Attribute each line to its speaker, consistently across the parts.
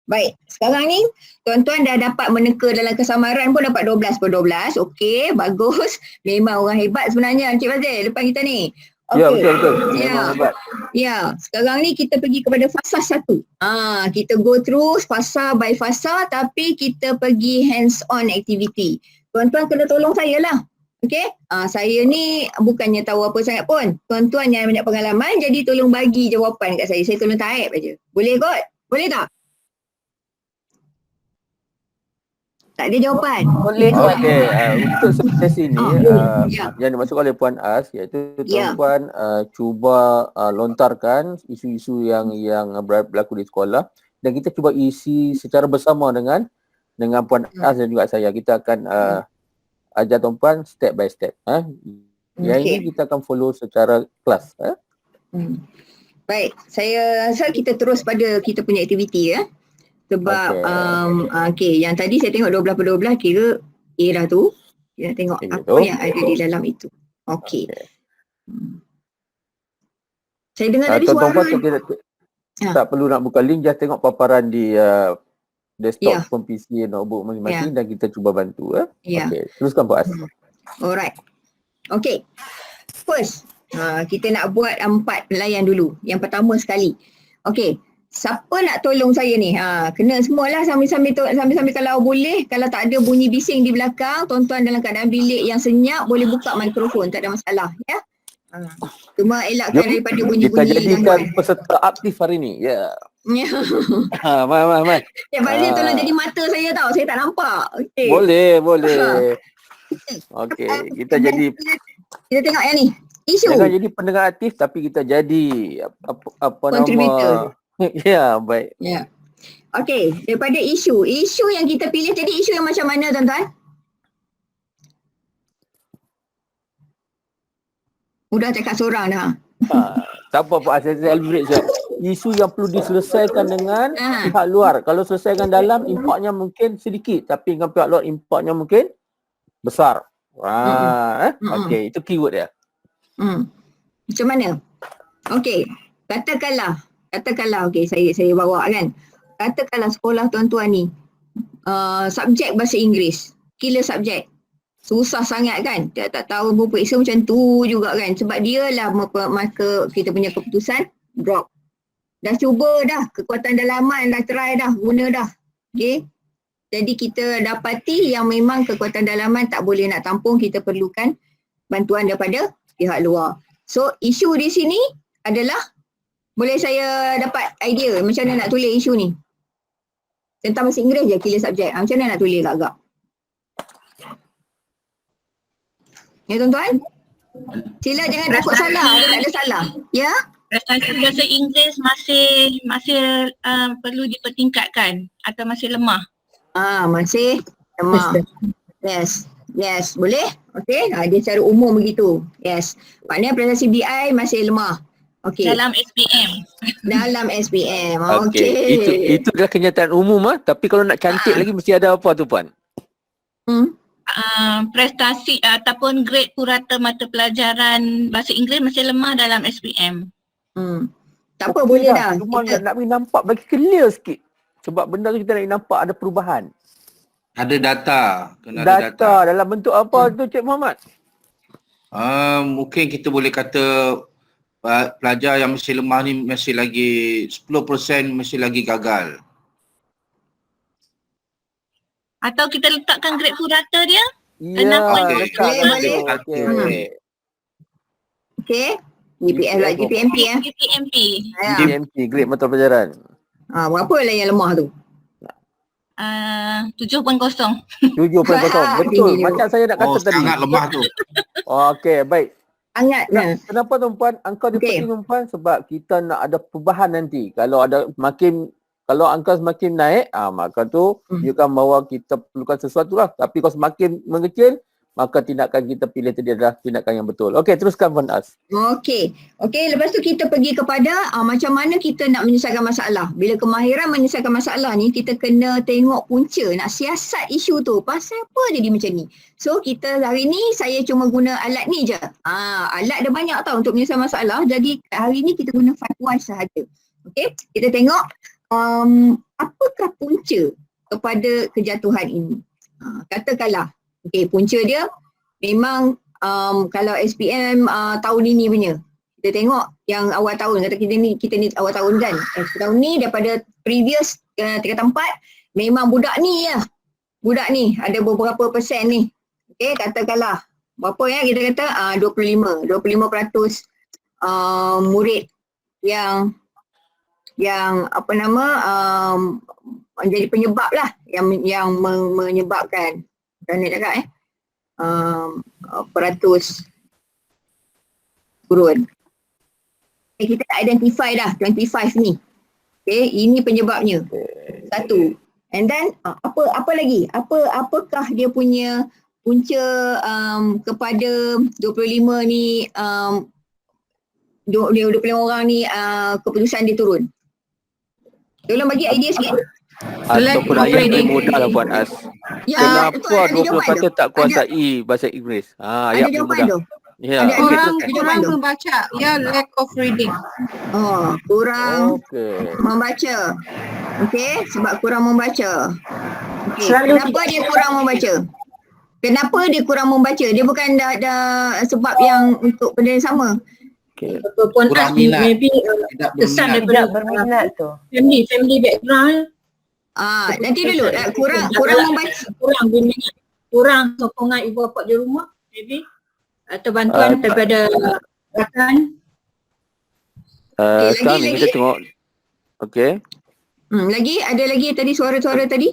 Speaker 1: Baik, sekarang ni tuan-tuan dah dapat meneka dalam kesamaran pun dapat 12 per 12. Okey, bagus. Memang orang hebat sebenarnya Encik Fazil depan kita ni.
Speaker 2: Ya,
Speaker 1: Okey.
Speaker 2: betul. Memang hebat.
Speaker 1: Ya, sekarang ni kita pergi kepada fasa 1. Kita go through fasa by fasa tapi kita pergi hands on activity. Tuan-tuan kena tolong saya lah. Okey? Saya ni bukannya tahu apa sangat pun. Tuan-tuan yang banyak pengalaman jadi tolong bagi jawapan kat saya. Saya tolong type aja. Boleh kot? Boleh tak? Tak ada jawapan.
Speaker 2: Boleh. Okey, untuk sesi ni yang dimaksud oleh Puan As iaitu tuan-tuan cuba lontarkan isu-isu yang berlaku di sekolah dan kita cuba isi secara bersama dengan Puan As dan juga saya. Kita akan ajar tuan-tuan step by step. Yang ini kita akan follow secara kelas.
Speaker 1: Baik, saya rasa kita terus pada kita punya aktiviti ya. Sebab yang tadi saya tengok 12 per 12 kira A dah tu. Kita tengok apa yang ada di dalam itu. Okey. Saya dengar tadi suara.
Speaker 2: Tak perlu nak buka link, just tengok paparan di desktop PC, notebook masing-masing dan kita cuba bantu. Okey, teruskan Pak As.
Speaker 1: Alright. Okey. First, kita nak buat 4 layan dulu. Yang pertama sekali. Okey. Siapa nak tolong saya ni? Kena semualah sambil-sambil kalau boleh, kalau tak ada bunyi bising di belakang, tuan-tuan dalam keadaan bilik yang senyap boleh buka mikrofon, tak ada masalah ya. Cuma elakkan daripada bunyi-bunyi.
Speaker 2: Kita jadikan peserta aktif hari ni. Ya. Mai.
Speaker 1: Ya, Fazil tolong jadi mata saya tau, saya tak nampak. Okay.
Speaker 2: Boleh. Okey, kita jadi
Speaker 1: kita tengok yang ni. Isu.
Speaker 2: Jangan jadi pendengar aktif tapi kita jadi apa
Speaker 1: contributor.
Speaker 2: Ya, baik.
Speaker 1: Ya. Okey, daripada isu yang kita pilih tadi, isu yang macam mana tuan-tuan? Udah cakap seorang dah.
Speaker 2: Tak apa, saya elaborate sekejap. Isu yang perlu diselesaikan dengan pihak luar. Kalau selesaikan dalam, impaknya mungkin sedikit. Tapi dengan pihak luar, impaknya mungkin besar. Okey, itu keyword dia.
Speaker 1: Macam mana? Okey, katakanlah okey, saya bawa kan. Katakanlah sekolah tuan-tuan ni subjek bahasa Inggeris, killer subjek. Susah sangat kan? Tak tahu berperiksa macam tu juga kan. Sebab dia lah maka kita punya keputusan drop. Dah cuba dah, kekuatan dalaman dah try dah, guna dah. Okey. Jadi kita dapati yang memang kekuatan dalaman tak boleh nak tampung, kita perlukan bantuan daripada pihak luar. So isu di sini adalah, boleh saya dapat idea macam mana nak tulis isu ni? Tentang bahasa Inggeris je, killer subjek. Macam mana nak tulis agak? Ya tuan-tuan? Sila jangan takut salah, tak ada salah. Ya?
Speaker 3: Prestasi bahasa Inggeris masih perlu dipertingkatkan atau masih lemah?
Speaker 1: Masih lemah. Yes, boleh? Okey, dia secara umum begitu. Yes. Maknanya prestasi BI masih lemah. Okay.
Speaker 3: Dalam SPM.
Speaker 1: Dalam SPM.
Speaker 2: Okey. Itu adalah kenyataan umum tapi kalau nak cantik lagi mesti ada apa tu Puan?
Speaker 3: Prestasi ataupun grade purata mata pelajaran bahasa Inggeris masih lemah dalam SPM.
Speaker 1: Tak apa, boleh dah.
Speaker 2: Cuma nak bagi nampak bagi clear sikit. Sebab benda tu kita nak nampak ada perubahan.
Speaker 4: Ada data.
Speaker 2: Data dalam bentuk apa tu Cik Muhammad?
Speaker 4: Mungkin kita boleh kata pelajar yang masih lemah ni masih lagi 10% masih lagi gagal.
Speaker 3: Atau kita letakkan grade purata dia?
Speaker 2: Ya,
Speaker 1: boleh. Okey. GPM lah, GPMP ya.
Speaker 2: GPMP, grade mata pelajaran.
Speaker 1: Berapa lah yang lemah tu?
Speaker 3: 7.0.
Speaker 2: 7.0. Betul. Macam saya nak kata tadi.
Speaker 4: Sangat lemah tu.
Speaker 2: Okey, baik.
Speaker 1: Sangat.
Speaker 2: Kenapa tuan-puan? Angka dia penting tuan-puan sebab kita nak ada perubahan nanti. Kalau angka semakin naik, maka tu dia akan bawa kita perlukan sesuatu lah. Tapi kalau semakin mengecil, maka tindakan kita pilih tadi adalah tindakan yang betul. Okey, teruskan Puan As.
Speaker 1: Okey, lepas tu kita pergi kepada macam mana kita nak menyelesaikan masalah. Bila kemahiran menyelesaikan masalah ni, kita kena tengok punca, nak siasat isu tu. Pasal apa jadi macam ni? So kita hari ni saya cuma guna alat ni je. Alat ada banyak tau untuk menyelesaikan masalah. Jadi hari ni kita guna fatwa sahaja. Okey, kita tengok apakah punca kepada kejatuhan ini? Katakanlah, punca dia memang kalau SPM tahun ini punya, kita tengok yang awal tahun, kata kita ni awal tahun kan, tahun ni daripada previous tingkatan 4, memang budak ni ada beberapa persen ni. Katakanlah berapa ya, kita kata 25% murid yang menjadi penyebab lah, yang menyebabkan macam cakap peratus turun. Kita dah identify dah 25 ni. Ini penyebabnya. Satu. And then apa lagi? Apakah dia punya punca kepada 25 ni 25 orang ni keputusan dia turun? Tolong bagi idea sikit.
Speaker 2: Ataupun ayat paling mudah lah Puan As. Kenapa 20% tak kuasai bahasa Inggeris?
Speaker 1: Ada jawapan tu.
Speaker 2: Ya.
Speaker 5: Kurang membaca. Ya, lack of reading.
Speaker 1: Kurang membaca. Sebab kurang membaca. Kenapa dia kurang membaca? Kenapa dia kurang membaca? Dia bukan dah sebab yang untuk benda yang sama.
Speaker 4: Kurang minat.
Speaker 3: Maybe kesan daripada
Speaker 5: berminat tu.
Speaker 3: Family background.
Speaker 1: Nanti dulu. Kurang membaca.
Speaker 3: Kurang berminat. Kurang sokongan ibu bapa di rumah. Maybe. Atau bantuan daripada rakan.
Speaker 2: Sekarang ni kita tengok.
Speaker 1: Ada lagi tadi suara-suara tadi?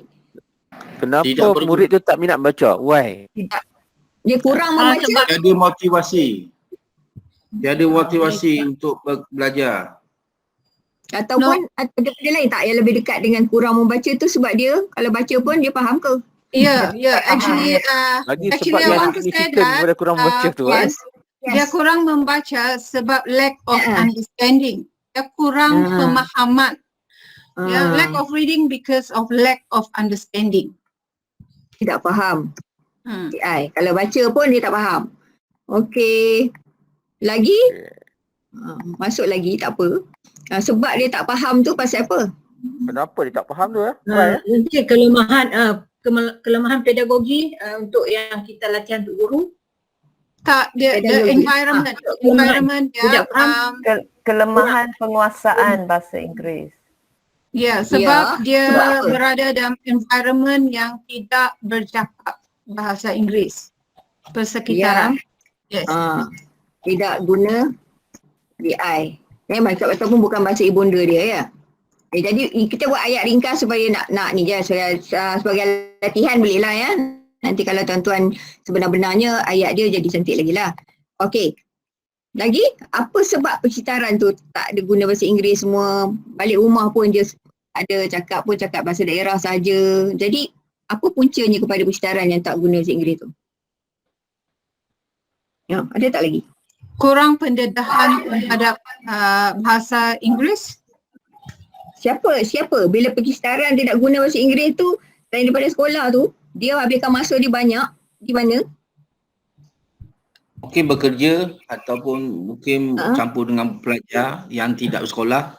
Speaker 2: Kenapa murid tu tak minat baca? Why?
Speaker 1: Dia kurang membaca.
Speaker 4: Dia ada motivasi untuk belajar.
Speaker 1: Ataupun ada benda lain tak yang lebih dekat dengan kurang membaca tu, sebab dia kalau baca pun dia faham ke?
Speaker 5: Actually
Speaker 2: sebab
Speaker 5: I want to say that
Speaker 2: kurang baca tu.
Speaker 5: dia kurang membaca sebab lack of understanding. Dia kurang pemahaman. Lack of reading because of lack of understanding.
Speaker 1: Tidak faham. Kalau baca pun dia tak faham. Lagi? Masuk lagi, tak apa. Sebab dia tak faham tu pasal apa?
Speaker 2: Kenapa dia tak faham tu?
Speaker 3: Mungkin kelemahan pedagogi untuk yang kita latihan untuk guru.
Speaker 5: Tak, the environment dia
Speaker 6: kelemahan penguasaan bahasa Inggeris.
Speaker 5: Sebab dia berada dalam environment yang tidak bercakap bahasa Inggeris persekitaran.
Speaker 1: Tidak guna BI. Ataupun bukan bahasa ibunda dia ya. Jadi kita buat ayat ringkas supaya nak ni je, sebagai latihan boleh lah ya. Nanti kalau tuan-tuan sebenar-benarnya ayat dia jadi cantik lagi lah. Lagi, apa sebab pencitaran tu tak ada guna bahasa Inggeris semua? Balik rumah pun je ada cakap bahasa daerah saja. Jadi apa puncanya kepada pencitaran yang tak guna bahasa Inggeris tu? Ada tak lagi?
Speaker 5: Kurang pendedahan terhadap bahasa Inggeris.
Speaker 1: Siapa? Bila pencitaran dia nak guna bahasa Inggeris tu, selain daripada sekolah tu, dia habiskan masa dia banyak di mana?
Speaker 4: Mungkin bekerja ataupun mungkin campur dengan pelajar yang tidak bersekolah.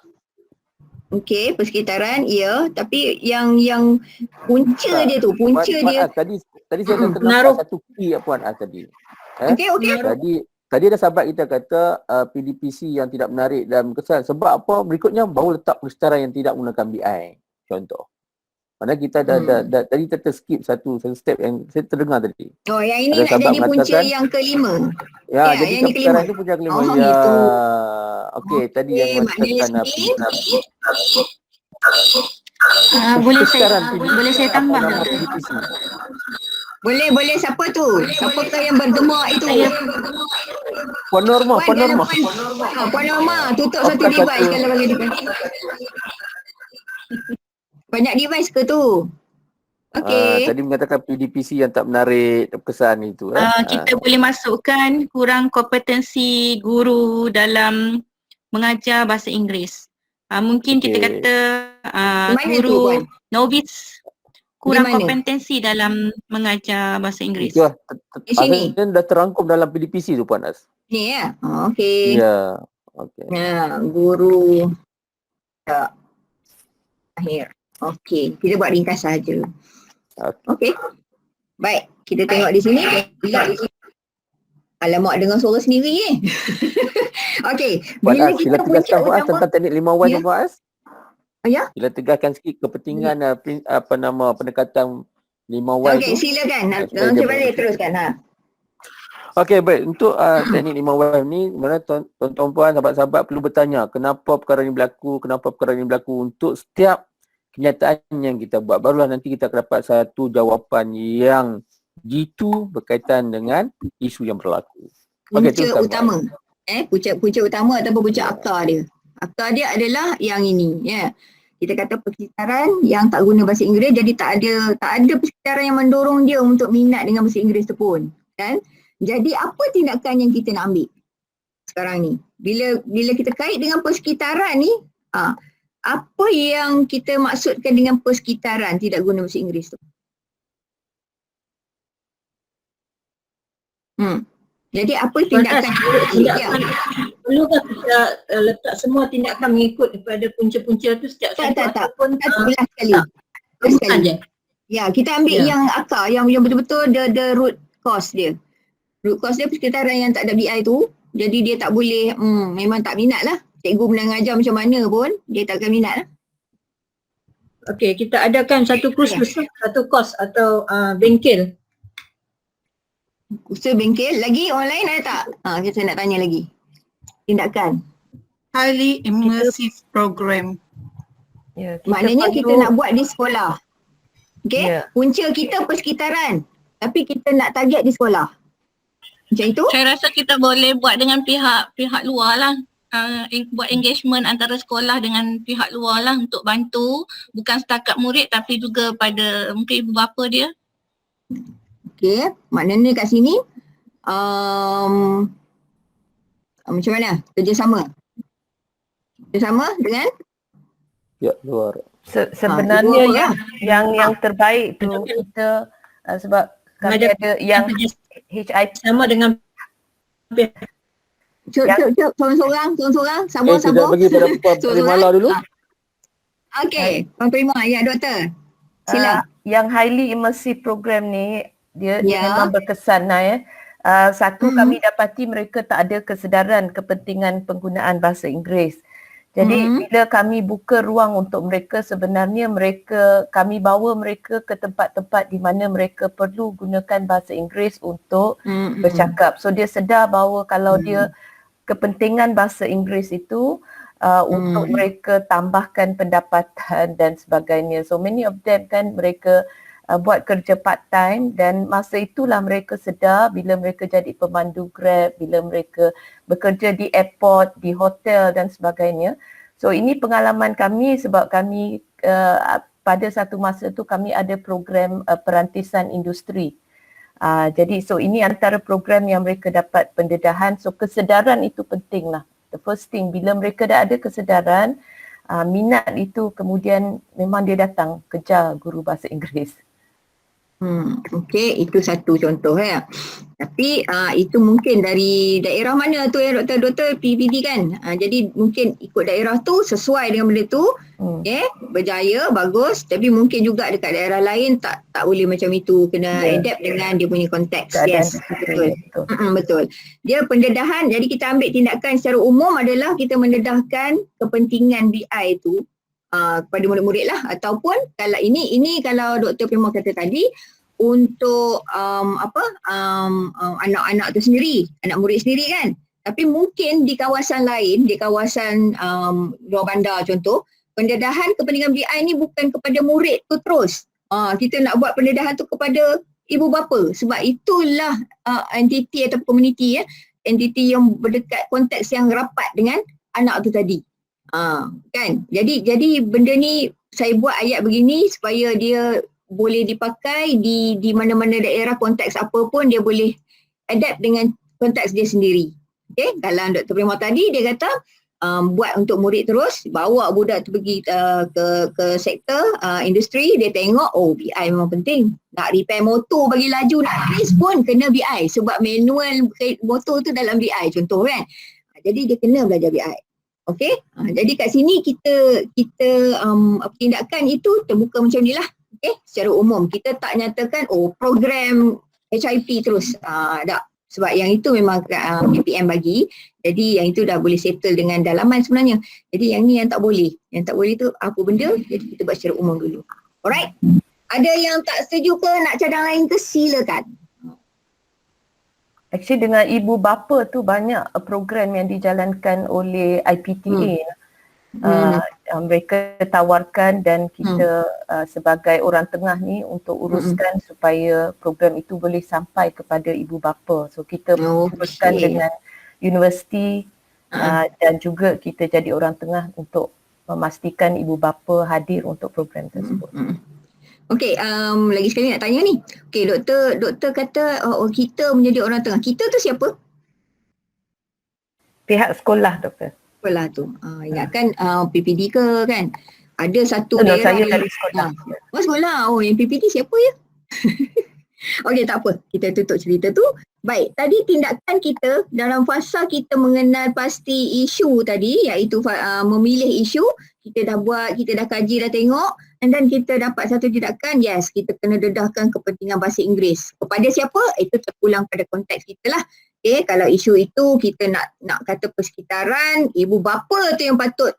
Speaker 1: Persekitaran, ya. Tapi yang punca dia tu, dia.
Speaker 2: Tadi saya dah ternampar satu key Puan As tadi. Tadi ada sahabat kita kata PDPC yang tidak menarik dalam kesan. Sebab apa? Berikutnya baru letak pencitaran yang tidak menggunakan BI. Contoh. Mana kita tadi kita skip satu step yang saya terdengar tadi.
Speaker 1: Yang ini nak jadi punca yang kelima.
Speaker 2: Jadi
Speaker 1: yang kelima.
Speaker 2: Itu punca kelima. Tadi yang mengatakan
Speaker 3: boleh saya tambah.
Speaker 1: Boleh siapa tu? Siapakah yang bergema itu?
Speaker 2: Puan Norma.
Speaker 1: Puan Norma, tutup satu device kalau bagi dia. Banyak device ke tu?
Speaker 2: Tadi mengatakan PDPC yang tak menarik kesan itu.
Speaker 3: Kita boleh masukkan kurang kompetensi guru dalam mengajar bahasa Inggeris. Mungkin kita kata guru novice kurang kompetensi dalam mengajar bahasa Inggeris.
Speaker 1: Di sini.
Speaker 2: Dah terangkum dalam PDPC tu Puan As.
Speaker 1: Ni ya?
Speaker 2: Ya.
Speaker 1: Guru. akhir. Okey, kita buat ringkas saja.
Speaker 2: Okey.
Speaker 1: Okey. Baik, kita tengok di sini. Alamak, dengar suara sendiri Okey,
Speaker 2: Puan
Speaker 1: bila
Speaker 2: Az,
Speaker 1: kita
Speaker 2: sila
Speaker 1: punca
Speaker 2: tegaskan Puan Az
Speaker 1: utama.
Speaker 2: tentang teknik 5Y
Speaker 1: Ya.
Speaker 2: tu Puan Az.
Speaker 1: Ya.
Speaker 2: Sila tegaskan sikit kepentingan pendekatan 5Y
Speaker 1: Okey,
Speaker 2: tu.
Speaker 1: silakan.
Speaker 2: supaya
Speaker 1: Nanti
Speaker 2: dia
Speaker 1: balik teruskan.
Speaker 2: Okey, baik. Untuk teknik 5Y ni, sebenarnya tuan-tuan puan, sahabat-sahabat perlu bertanya kenapa perkara ini berlaku untuk setiap kenyataan yang kita buat. Barulah nanti kita akan dapat satu jawapan yang jitu berkaitan dengan isu yang berlaku. Okey,
Speaker 1: Punca
Speaker 2: teruskan,
Speaker 1: utama. Punca utama ataupun punca akar dia. Akar dia adalah yang ini, ya. Kita kata persekitaran yang tak guna bahasa Inggeris, jadi tak ada persekitaran yang mendorong dia untuk minat dengan bahasa Inggeris tu pun, kan? Jadi apa tindakan yang kita nak ambil sekarang ni? Bila kita kait dengan persekitaran ni, apa yang kita maksudkan dengan persekitaran tidak guna bahasa Inggeris tu? Jadi apa tindakan?
Speaker 3: Perlukah kita letak semua tindakan mengikut kepada punca-punca tu setiap satu ataupun
Speaker 1: belah sekali.
Speaker 3: saja?
Speaker 1: Ya, kita ambil yang akar, yang betul-betul the root cause dia. Root cause dia persekitaran yang tak ada BI tu. Jadi dia tak boleh, memang tak minat lah. Cikgu mengajar macam mana pun, dia takkan minat lah.
Speaker 3: Okey, kita adakan satu kursus, satu kos atau bengkel.
Speaker 1: Kursus bengkel, lagi online ada tak? Saya nak tanya lagi. Tindakan.
Speaker 5: Highly immersive program.
Speaker 6: Ya,
Speaker 1: Maknanya
Speaker 6: perlu-
Speaker 1: kita nak buat di sekolah. Okey?
Speaker 6: Ya.
Speaker 1: Punca kita persekitaran. Tapi kita nak target di sekolah. Macam itu?
Speaker 7: Saya rasa kita boleh buat dengan pihak luar lah. Buat engagement antara sekolah dengan pihak luar lah untuk bantu bukan setakat murid tapi juga pada mungkin ibu bapa dia.
Speaker 1: Okey, maknanya kat sini macam mana? Kerjasama dengan
Speaker 2: Ya, luar.
Speaker 6: Sebenarnya
Speaker 1: dua
Speaker 6: yang terbaik tu kita sebab kami ada yang HIP
Speaker 3: Sama dengan
Speaker 1: Cuk, seorang-seorang, sabar.
Speaker 2: Kita bagi pada Puan Primala dulu.
Speaker 1: Okey, Puan Prima, ya doktor. Sila.
Speaker 6: yang highly immersive program ni dia
Speaker 1: Ya.
Speaker 6: memang berkesan satu kami dapati mereka tak ada kesedaran kepentingan penggunaan bahasa Inggeris. Jadi bila kami buka ruang untuk mereka, sebenarnya kami bawa mereka ke tempat-tempat di mana mereka perlu gunakan bahasa Inggeris untuk bercakap. So dia sedar bahawa kalau dia kepentingan bahasa Inggeris itu untuk mereka tambahkan pendapatan dan sebagainya. So many of them kan mereka buat kerja part time dan masa itulah mereka sedar bila mereka jadi pemandu Grab, bila mereka bekerja di airport, di hotel dan sebagainya. So ini pengalaman kami sebab kami pada satu masa tu kami ada program perantisan industri. Jadi so ini antara program yang mereka dapat pendedahan. So kesedaran itu penting lah. The first thing bila mereka dah ada kesedaran, minat itu kemudian memang dia datang kejar guru bahasa Inggeris.
Speaker 1: Okey, itu satu contoh ya. Tapi itu mungkin dari daerah mana tu ya doktor PPD kan. Jadi mungkin ikut daerah tu sesuai dengan benda tu. Berjaya, bagus. Tapi mungkin juga dekat daerah lain tak boleh macam itu. Kena adapt dengan dia punya konteks. Yes, betul. Betul. Dia pendedahan, jadi kita ambil tindakan secara umum adalah kita mendedahkan kepentingan BI tu kepada murid-murid lah, ataupun kalau ini kalau Dr. Prima kata tadi untuk anak-anak tu sendiri, anak murid sendiri kan. Tapi mungkin di kawasan lain, di kawasan luar bandar contoh, pendedahan kepentingan BI ni bukan kepada murid tu terus. Kita nak buat pendedahan tu kepada ibu bapa sebab itulah entiti atau komuniti entiti yang berdekat konteks yang rapat dengan anak tu tadi. Kan? Jadi benda ni saya buat ayat begini supaya dia boleh dipakai di mana-mana daerah, konteks apa pun dia boleh adapt dengan konteks dia sendiri. Okay? Kalau Dr. Prima tadi dia kata buat untuk murid terus, bawa budak tu pergi ke sektor industri, dia tengok BI memang penting. Nak repair motor bagi laju nak race pun kena BI sebab manual motor tu dalam BI contoh kan. Jadi dia kena belajar BI. Okey, jadi kat sini kita tindakan itu terbuka macam ni lah. Okey, secara umum kita tak nyatakan program HIP terus. Tak. Sebab yang itu memang PPM bagi. Jadi yang itu dah boleh settle dengan dalaman sebenarnya. Jadi yang ni yang tak boleh. Yang tak boleh tu apa benda, jadi kita buat secara umum dulu. Alright? Ada yang tak setuju ke nak cadang lain ke, silakan.
Speaker 6: Actually dengan ibu bapa tu banyak program yang dijalankan oleh IPTA. Mereka tawarkan dan kita sebagai orang tengah ni untuk uruskan supaya program itu boleh sampai kepada ibu bapa. So kita uruskan dengan universiti dan juga kita jadi orang tengah untuk memastikan ibu bapa hadir untuk program tersebut.
Speaker 1: Okey, lagi sekali nak tanya ni. Okey, doktor kata kita menjadi orang tengah. Kita tu siapa?
Speaker 6: Pihak sekolah, doktor.
Speaker 1: Sekolah tu. Ingatkan PPD ke kan? Ada satu
Speaker 6: daerah. Saya
Speaker 1: ni.
Speaker 6: dari sekolah.
Speaker 1: Sekolah. Yang PPD siapa ya? Okey, tak apa. Kita tutup cerita tu. Baik, tadi tindakan kita dalam fasa kita mengenal pasti isu tadi, iaitu memilih isu, kita dah buat, kita dah kaji, dah tengok, and then kita dapat satu tindakan, yes, kita kena dedahkan kepentingan bahasa Inggeris. Kepada siapa? Itu terpulang pada konteks kita lah. Okay, kalau isu itu kita nak kata persekitaran, ibu bapa tu yang patut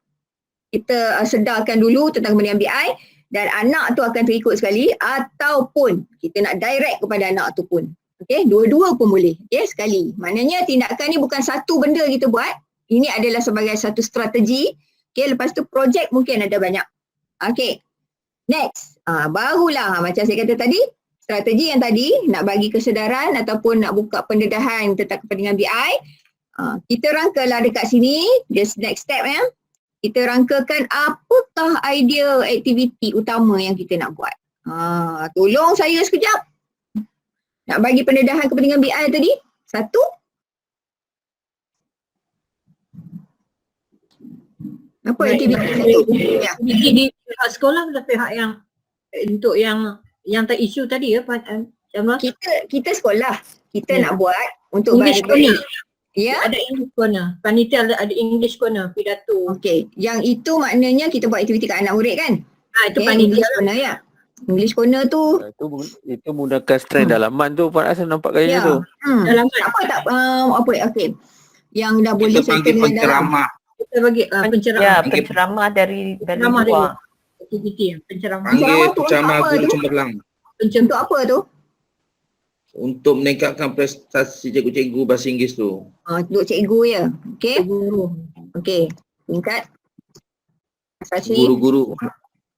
Speaker 1: kita sedarkan dulu tentang kepentingan BI, dan anak tu akan terikut sekali, ataupun kita nak direct kepada anak tu pun. Okay, dua-dua pun boleh. Okay, sekali. Maknanya tindakan ni bukan satu benda kita buat. Ini adalah sebagai satu strategi. Okay, lepas tu projek mungkin ada banyak. Okay, next. Barulah macam saya kata tadi, strategi yang tadi nak bagi kesedaran ataupun nak buka pendedahan tentang kepentingan BI. Kita rangkalah dekat sini, this next step ya. Kita rangkakan apakah idea aktiviti utama yang kita nak buat. Tolong saya sekejap. Nak bagi pendedahan kepentingan BI tadi, satu. Apa aktiviti satu? Ya.
Speaker 3: Di pihak sekolah adalah pihak yang untuk yang tak isu tadi ya,
Speaker 1: Kita sekolah. Kita nak buat untuk
Speaker 3: English corner.
Speaker 1: Ya.
Speaker 3: Ada English corner. Panitia ada English corner, pidato.
Speaker 1: Okey, yang itu maknanya kita buat aktiviti kat anak murid kan?
Speaker 3: Itu
Speaker 1: Okay,
Speaker 3: panitia.
Speaker 1: English corner ya. English corner tu
Speaker 2: Itu menggunakan strength dalaman tu, Puan Asal nampak gaya tu.
Speaker 3: Dalaman.
Speaker 1: Okey. Yang dah boleh
Speaker 4: Kita panggil
Speaker 1: settle dengan dalam.
Speaker 4: penceramah.
Speaker 3: Kita bagi penceramah.
Speaker 6: Ya, penceramah dari luar.
Speaker 3: Aktiviti penceramah.
Speaker 4: Panggil
Speaker 1: tu
Speaker 4: penceramah
Speaker 1: apa
Speaker 4: guru
Speaker 1: tu?
Speaker 4: cemerlang.
Speaker 1: Untuk apa tu?
Speaker 4: Untuk meningkatkan prestasi cikgu-cikgu bahasa Inggeris tu.
Speaker 1: Untuk cikgu ya. Okey.
Speaker 3: Guru.
Speaker 1: Okey. Tingkat asasi.
Speaker 4: Guru-guru.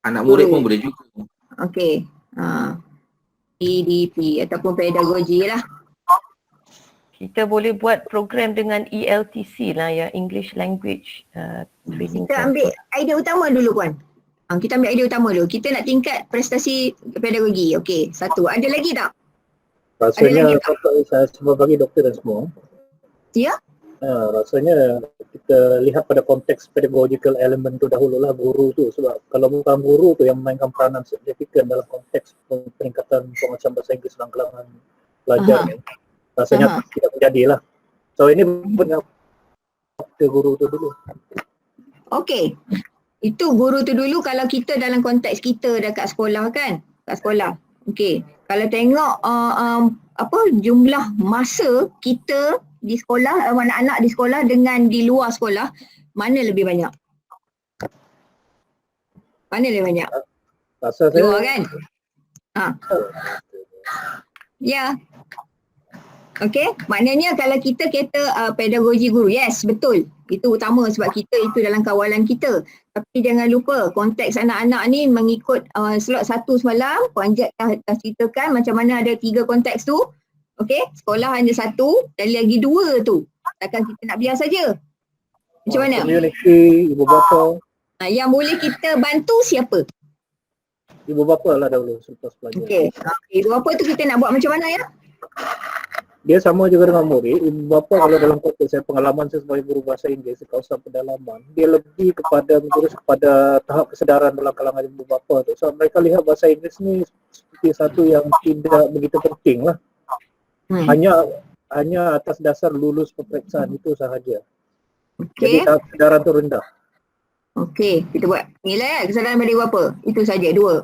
Speaker 4: Anak murid pun boleh juga.
Speaker 1: Okey. PDP ataupun pedagogi lah.
Speaker 6: Kita boleh buat program dengan ELTC lah ya, English Language Training.
Speaker 1: Kita ambil idea utama dulu Puan. Kita ambil idea utama dulu. Kita nak tingkat prestasi pedagogi. Okey. Satu. Ada lagi tak?
Speaker 8: Rasanya saya semua bagi doktor dan semua.
Speaker 1: Ya.
Speaker 8: Rasanya kita lihat pada konteks pedagogical element tu dahululah, guru tu. Sebab kalau bukan guru tu yang memainkan peranan signifikan dalam konteks peningkatan penguasaan bahasa Inggeris dalam kalangan pelajar ni, rasanya tidak menjadilah. So ini benar ke guru tu dulu.
Speaker 1: Okey. Itu guru tu dulu kalau kita dalam konteks kita dekat sekolah kan? Kat sekolah. Okey. Kalau tengok jumlah masa kita di sekolah, anak-anak di sekolah dengan di luar sekolah, mana lebih banyak? Mana lebih banyak?
Speaker 8: Rasa saya
Speaker 1: Luar kan? Ya. Okey, maknanya kalau kita kata pedagogi guru, yes, betul. Itu utama sebab kita itu dalam kawalan kita. Tapi jangan lupa konteks anak-anak ni mengikut slot 1 semalam, Puan Jack dah ceritakan macam mana ada 3 konteks tu. Okey, sekolah hanya 1 dan lagi 2 tu. Takkan kita nak biar saja. Macam mana?
Speaker 8: Community, ibu bapa.
Speaker 1: Yang boleh kita bantu siapa?
Speaker 8: Ibu bapa lah dahulu selepas pelajar.
Speaker 1: Okey, ibu bapa tu kita nak buat macam mana ya?
Speaker 8: Dia sama juga dengan murid. Ibu bapa kalau dalam konteks saya, pengalaman saya sebagai guru bahasa Inggeris di kawasan pedalaman, dia lebih kepada mengurus kepada tahap kesedaran dalam kalangan ibu bapa tu. So mereka lihat bahasa Inggeris ni seperti satu yang tidak begitu penting lah. Hanya atas dasar lulus peperiksaan itu sahaja. Jadi
Speaker 1: Okey.
Speaker 8: tahap kesedaran tu rendah.
Speaker 1: Okey, kita buat nilai kesadaran pada berapa? Itu saja, dua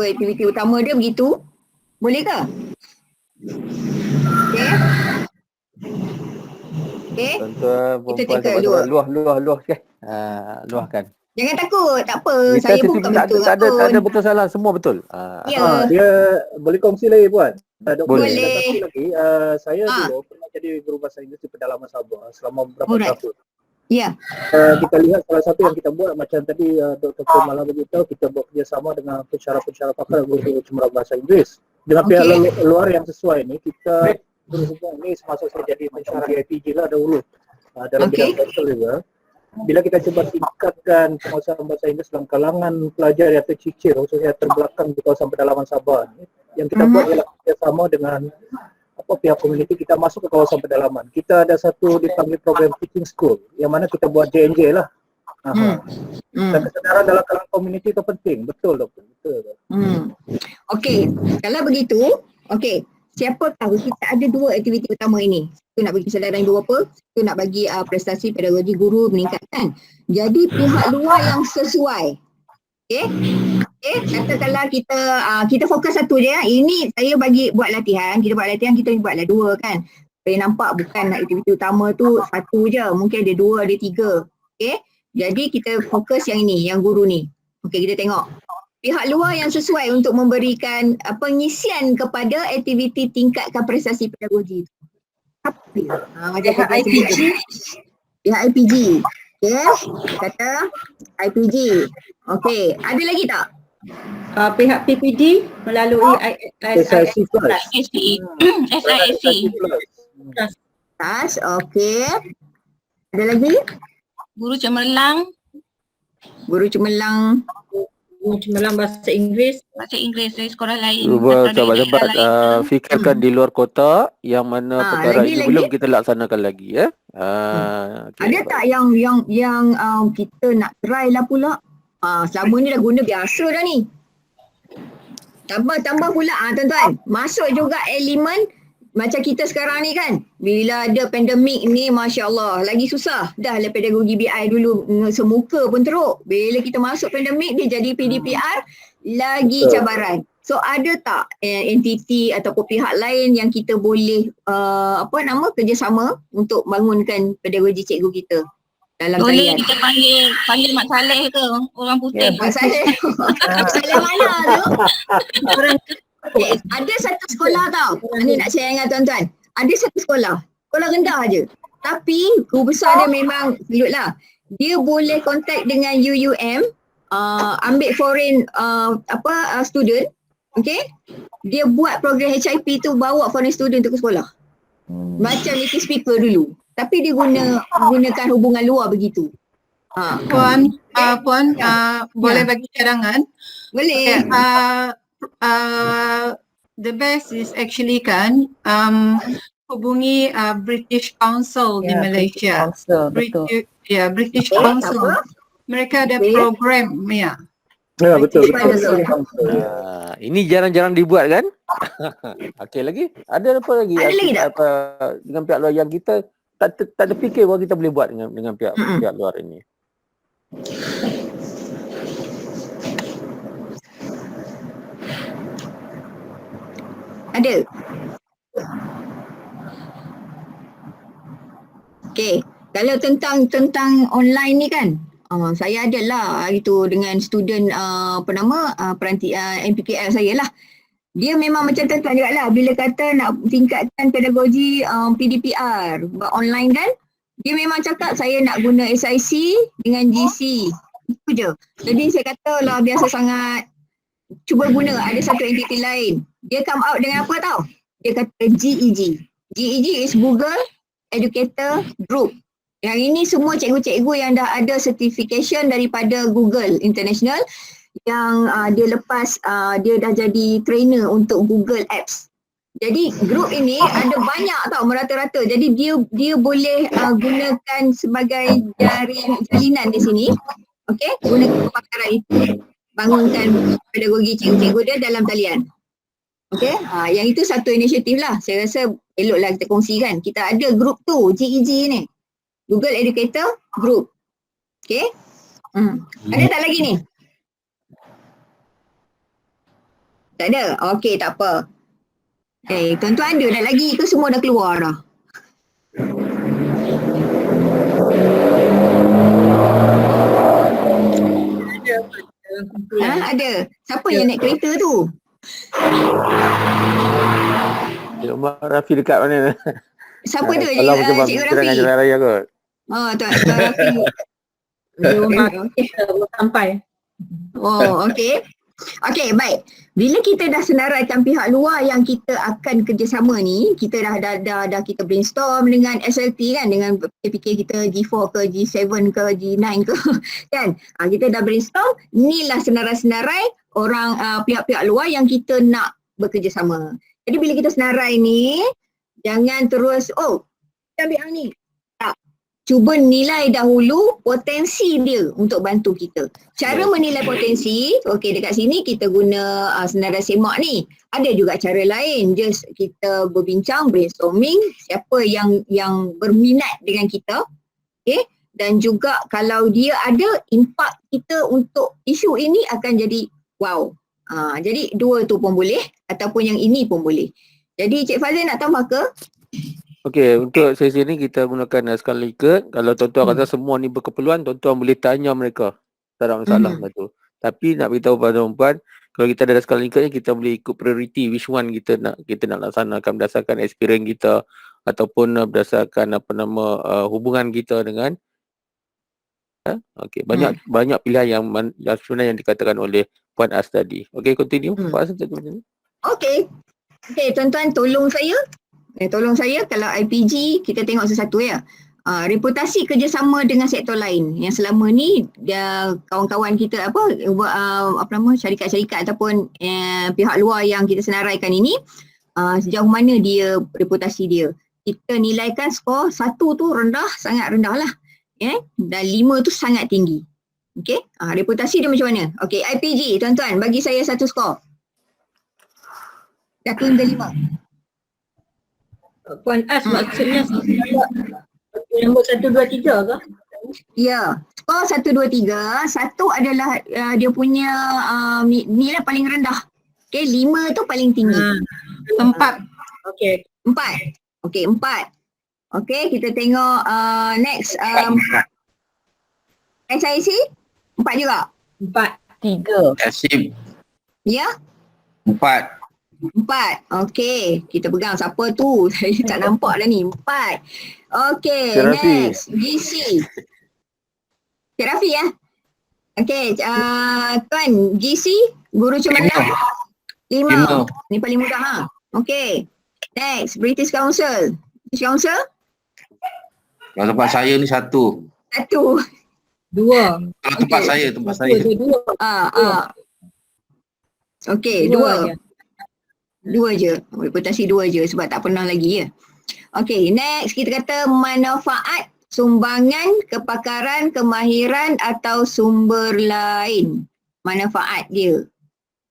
Speaker 1: aktiviti utama dia begitu. Boleh ke? Okey. Okey.
Speaker 2: Tuan-tuan,
Speaker 1: Kita
Speaker 2: perempuan,
Speaker 1: tackle
Speaker 2: sahabat-sahabat,
Speaker 1: dua.
Speaker 2: luah luahkan.
Speaker 1: Jangan takut, tak apa.
Speaker 2: Kita
Speaker 1: Saya
Speaker 2: sisi
Speaker 1: bukan
Speaker 2: tak
Speaker 1: betul
Speaker 2: ada betul salah, semua betul.
Speaker 1: Ya.
Speaker 8: Dia boleh kongsi lagi Puan. Doktor,
Speaker 2: Boleh.
Speaker 8: ada satu lagi, saya dulu pernah jadi guru bahasa Inggeris di pedalaman Sabah selama beberapa
Speaker 1: Alright.
Speaker 8: tahun.
Speaker 1: Ya.
Speaker 8: Kita lihat salah satu yang kita buat macam tadi Dr. Kumala beritahu, kita buat kerjasama dengan pensyarah-pensyarah pakar guru cemerlang bahasa Inggeris. Dengan pihak luar yang sesuai ni, kita berhubung ni semasa saya jadi pensyarah di IPG lah dahulu dalam bidang sosial juga. Bila kita cuba tingkatkan penguasaan bahasa Inggeris dalam kalangan pelajar atau cicir khususnya terbelakang di kawasan pedalaman Sabah ni, yang kita buat ialah kerjasama dengan pihak komuniti, kita masuk ke kawasan pedalaman. Kita ada satu dipanggil program teaching school yang mana kita buat JNJ lah. Dan kesedaran dalam kalangan komuniti itu penting. Betul doktor, betul.
Speaker 1: Okey, kalau begitu, okey, siapa tahu kita ada dua aktiviti utama ini. Satu nak bagi kesedaran ibu bapa, satu nak bagi prestasi pedagogi guru meningkatkan. Jadi pihak luar yang sesuai. Okey, katakanlah kita fokus satu je. Ini saya bagi buat latihan, kita buatlah dua kan. Supaya nampak bukan aktiviti utama tu satu je, mungkin ada dua, ada tiga. Okey, jadi kita fokus yang ini, yang guru ni. Okey, kita tengok pihak luar yang sesuai untuk memberikan pengisian kepada aktiviti tingkatkan prestasi pedagogi. Apa dia?
Speaker 3: Pihak IPG.
Speaker 1: Pihak IPG. Okey, kata IPG. Okey, ada lagi tak?
Speaker 3: Pihak PPD melalui
Speaker 8: SIC plus.
Speaker 7: SIAC.
Speaker 1: Tas, okey. Ada lagi?
Speaker 7: Guru cemerlang
Speaker 1: Guru cemerlang.
Speaker 3: Cemerlang bahasa Inggeris.
Speaker 7: bahasa Inggeris dari sekolah lain.
Speaker 2: Cuba
Speaker 7: atau dari
Speaker 2: sahabat-sahabat
Speaker 7: daerah lain.
Speaker 2: fikirkan di luar kota yang mana perkara
Speaker 1: lagi,
Speaker 2: ini
Speaker 1: lagi.
Speaker 2: belum kita laksanakan lagi ya. Okay,
Speaker 1: Ada tak yang kita nak try lah pula? Selama ni dah guna biasa dah ni. Tambah pula tuan-tuan. Masuk juga elemen macam kita sekarang ni kan. Bila ada pandemik ni, Masya Allah, lagi susah. Dah lah pedagogi BI dulu semuka pun teruk. Bila kita masuk pandemik, dia jadi PDPR, lagi cabaran. So ada tak entiti ataupun pihak lain yang kita boleh kerjasama untuk bangunkan pedagogi cikgu kita dalam
Speaker 7: Boleh
Speaker 1: talian?
Speaker 7: kita panggil Mak Saleh ke orang putih.
Speaker 1: Mak Saleh. Saleh mana tu? Ada satu sekolah tau. Ni nak share dengan tuan-tuan. Ada satu sekolah rendah je. Tapi guru besar dia memang selut lah. Dia boleh kontak dengan UUM, ambil foreign student. Okay, dia buat program HIP tu, bawa foreign student tu ke sekolah. Macam native speaker dulu. Tapi dia gunakan hubungan luar begitu.
Speaker 5: Puan, boleh bagi cadangan?
Speaker 1: Boleh.
Speaker 5: The best is actually kan hubungi British Council di Malaysia. British Council. Mereka ada program
Speaker 8: Ya betul.
Speaker 2: ini jarang-jarang dibuat kan? Okey lagi. Ada apa lagi?
Speaker 1: Ada lagi tak?
Speaker 2: Dengan pihak luar yang kita tak terfikir bahawa kita boleh buat dengan pihak luar ini.
Speaker 1: Ada. Okey, kalau tentang online ni kan, saya adalah hari tu dengan student MPKL saya lah. Dia memang macam tuan-tuan juga lah, bila kata nak tingkatkan pedagogi PDPR buat online kan, dia memang cakap saya nak guna SIC dengan GC. Itu je. Jadi saya kata lah biasa sangat, cuba guna ada satu entiti lain. Dia come out dengan apa tau? Dia kata GEG. GEG is Google Educator Group. Yang ini semua cikgu-cikgu yang dah ada certification daripada Google International yang dia lepas dia dah jadi trainer untuk Google Apps. Jadi grup ini ada banyak tau, merata-rata. Jadi dia boleh gunakan sebagai jalinan di sini. Okey, gunakan kepakaran itu. Bangunkan pedagogi cikgu-cikgu dia dalam talian. Okey, yang itu satu inisiatif lah. Saya rasa eloklah kita kongsikan. Kita ada grup tu, GEG ni. Google Educator Group. Okay. Ada tak lagi ni? Tak ada? Okay, tak apa. Okay, tuan-tuan ada dah lagi ke semua dah keluar dah? Ada. Siapa yang naik kereta tu?
Speaker 2: Mak Rafi dekat mana?
Speaker 1: Siapa tu?
Speaker 2: Kalau macam
Speaker 1: Cikgu
Speaker 2: kita dengan
Speaker 1: Rafi.
Speaker 2: jalan raya kot.
Speaker 1: Oh, Tuan Rafi.
Speaker 3: Di rumah kita baru sampai.
Speaker 1: Oh, okey. Okey, baik. Bila kita dah senaraikan pihak luar yang kita akan kerjasama ni, kita dah kita brainstorm dengan SLT kan, dengan fikir kita G4 ke G7 ke G9 ke kan. Kita dah brainstorm, inilah senarai-senarai orang pihak-pihak luar yang kita nak bekerjasama. Jadi bila kita senarai ni, jangan terus kita ambil yang ni. Tak. Cuba nilai dahulu potensi dia untuk bantu kita. Cara menilai potensi, okey dekat sini kita guna senarai semak ni. Ada juga cara lain, just kita berbincang, brainstorming, siapa yang berminat dengan kita. Okey, dan juga kalau dia ada impak kita untuk isu ini akan jadi wow. Jadi dua tu pun boleh ataupun yang ini pun boleh. Jadi Cik Fazil nak tambah ke?
Speaker 2: Okey, untuk sesi ni kita gunakan skala Likert. Kalau tuan-tuan rasa semua ni berkeperluan, tuan-tuan boleh tanya mereka. Tak ada masalah tu. Tapi nak beritahu pada perempuan, kalau kita ada skala Likert ni, kita boleh ikut priority which one kita nak laksanakan berdasarkan experience kita ataupun berdasarkan hubungan kita dengan okey, banyak pilihan yang sebenarnya yang dikatakan oleh Puan As tadi. Okey, continue. Puan As macam ni.
Speaker 1: Okey. Okey, tuan-tuan tolong saya kalau IPG kita tengok sesuatu ya. Reputasi kerjasama dengan sektor lain yang selama ni dia kawan-kawan kita syarikat-syarikat ataupun pihak luar yang kita senaraikan ini sejauh mana dia reputasi dia. Kita nilaikan skor 1 tu sangat rendah lah. Dan 5 tu sangat tinggi. Okey, reputasi dia macam mana? Okey, IPG tuan-tuan bagi saya 1 skor. 1 hingga 5.
Speaker 3: Puan As maksudnya nombor 1, 2, 3 ke?
Speaker 1: Ya, skor 1, 2, 3. 1 adalah dia punya nilai paling rendah. Okey, 5 tu paling tinggi.
Speaker 5: 4.
Speaker 3: Okey.
Speaker 1: 4. Okey, 4. Okey, kita tengok next. SIC 4 juga.
Speaker 6: 3.
Speaker 4: Asim
Speaker 1: Ya?
Speaker 4: 4.
Speaker 1: 4. Okey, kita pegang siapa tu? Saya tak nampak dah ni. 4. Okey,
Speaker 2: Cik Rafi.
Speaker 1: next. GC. Cik Rafi ya? Okey, tuan GC, guru cemara. 5. Ni paling mudah Okey. Next, British Council. British Council?
Speaker 4: Kalau tempat saya ni 1.
Speaker 1: 1.
Speaker 3: 2.
Speaker 4: Kalau tempat saya.
Speaker 3: 2.
Speaker 1: Okey, 2. 2 je. Reputasi 2 je sebab tak pernah lagi ya. Okey, next kita kata manfaat, sumbangan, kepakaran, kemahiran atau sumber lain. Manfaat dia.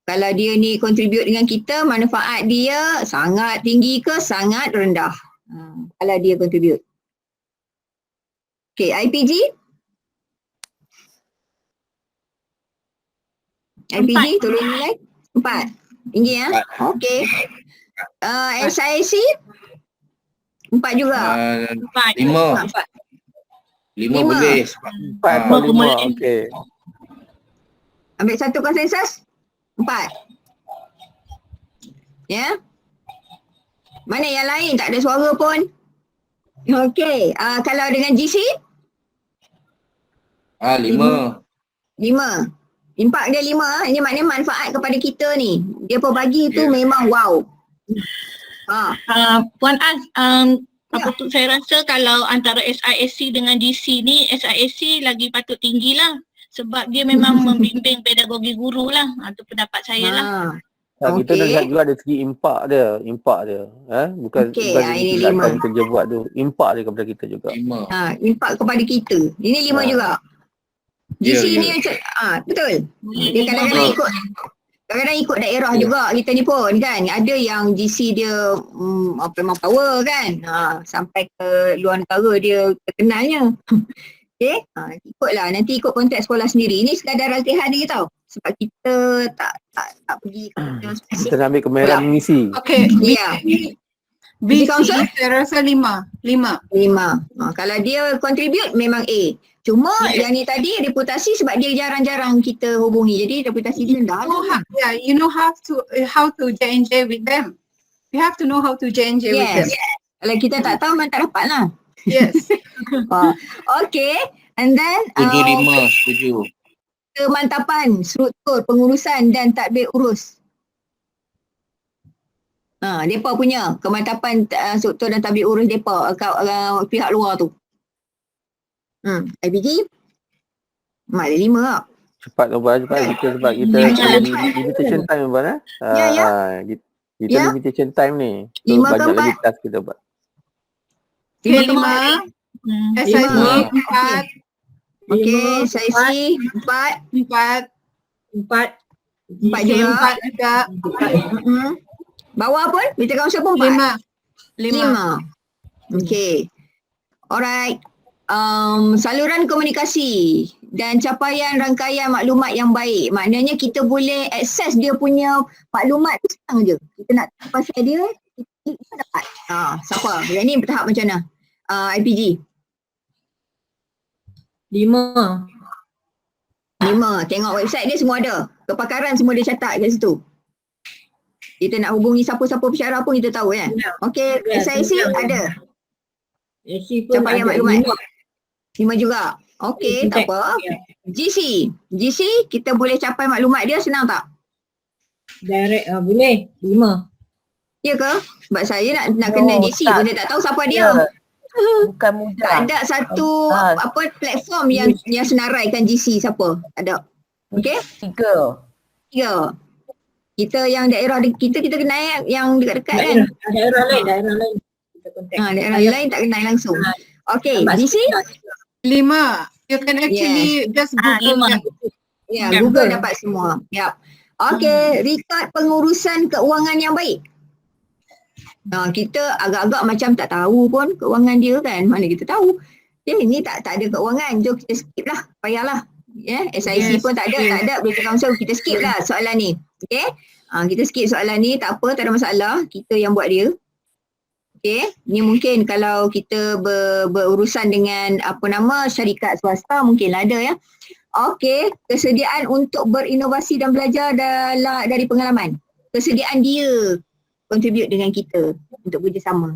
Speaker 1: Kalau dia ni contribute dengan kita, manfaat dia sangat tinggi ke sangat rendah. Kalau dia contribute. Okey, IPG? IPG tolong nilai. 4. Tinggi ya? Okey. SIC? 4 juga.
Speaker 4: 5. 5 boleh.
Speaker 2: 4 okey.
Speaker 1: Ambil satu konsensus? 4. Ya? Mana yang lain? Tak ada suara pun. Okey. Kalau dengan GC?
Speaker 4: 5.
Speaker 1: 5. Impak dia 5. Ini maknanya manfaat kepada kita ni. Dia berbagi tu memang wow.
Speaker 7: Puan Az, saya rasa kalau antara SISC dengan GC ni, SISC lagi patut tinggi lah. Sebab dia memang membimbing pedagogi guru lah. Itu pendapat saya lah.
Speaker 2: Kita nak lihat juga dari segi impak dia. Bukan
Speaker 1: ini
Speaker 2: apa yang kerja buat tu. Impak dia kepada kita juga.
Speaker 4: 5.
Speaker 1: Impak kepada kita. Ini 5 juga. GC ni macam betul. Dia kadang-kadang kadang-kadang ikut daerah juga kita ni pun kan. Ada yang GC dia memang power kan. Sampai ke luar negara dia terkenalnya. Okay, ikutlah. Nanti ikut konteks sekolah sendiri. Ini sekadar latihan je tau. Sebab kita tak pergi ke spesifik.
Speaker 2: Kita nak ambil kemahiran mengisi.
Speaker 5: Okay.
Speaker 1: Ya.
Speaker 5: BC
Speaker 1: Council?
Speaker 5: saya rasa 5.
Speaker 1: 5. Kalau dia contribute memang A. Cuma yang ni tadi reputasi sebab dia jarang-jarang kita hubungi. Jadi reputasi dia rendah lah.
Speaker 5: Yeah, you know how to J&J with them. You have to know how to J&J with them.
Speaker 1: Kalau kita tak tahu memang tak dapat lah.
Speaker 5: Yes.
Speaker 1: Okay. And then
Speaker 4: 75, 7.
Speaker 1: kemantapan, struktur, pengurusan dan tadbir urus. Depa punya kemantapan struktur dan tadbir urus depa pihak luar tu. IPG? Mak ada 5 tak?
Speaker 2: Cepat tu Puan, cepat kita sebab kita limitation time Puan kita limitation time ni. So,
Speaker 1: 5 ke
Speaker 2: banyak
Speaker 1: 4?
Speaker 2: lagi task kita buat.
Speaker 5: 5. SIC 4.
Speaker 1: Okey, SIC 4.
Speaker 5: 4
Speaker 1: juga.
Speaker 5: 4 juga.
Speaker 1: Bawah pun? Kita Council pun 4?
Speaker 5: 5.
Speaker 1: Okey. Alright. Saluran komunikasi dan capaian rangkaian maklumat yang baik. Maknanya kita boleh akses dia punya maklumat tu senang je. Kita nak tahu pasal dia, kita dapat. Siapa? Yang ni bertahap macam mana? IPG?
Speaker 3: 5.
Speaker 1: 5. Tengok website dia semua ada. Kepakaran semua dia catat kat situ. Kita nak hubungi siapa-siapa pensyarah pun kita tahu kan. Okey, SIC ada. Capaian maklumat. 5 juga. Okey, tak apa. GC kita boleh capai maklumat dia senang tak?
Speaker 3: Direct boleh. 5.
Speaker 1: Ya ke? Sebab saya nak kenal GC pun saya tak tahu siapa dia.
Speaker 6: Bukan mudah.
Speaker 1: Tak ada satu platform yang senaraikan GC siapa? Ada. Okey? 3. Kita yang daerah kita kenal yang dekat-dekat kan?
Speaker 3: Daerah lain. Kita kontak.
Speaker 1: Daerah lain tak kenal langsung. Okey, GC?
Speaker 5: 5. You can actually just Google.
Speaker 1: Google dapat semua. Yap. Okey, rekod pengurusan keuangan yang baik. Kita agak-agak macam tak tahu pun keuangan dia kan. Mana kita tahu. Ini tak ada keuangan. Jom kita skip lah. Payahlah. SIC pun tak ada. British Council kita skip lah soalan ni. Okey. Kita skip soalan ni. Tak apa, tak ada masalah. Kita yang buat dia. Okey. Ni mungkin kalau kita berurusan dengan syarikat swasta mungkinlah ada ya. Okey. Kesediaan untuk berinovasi dan belajar dari pengalaman. Kesediaan dia contribute dengan kita untuk bekerjasama.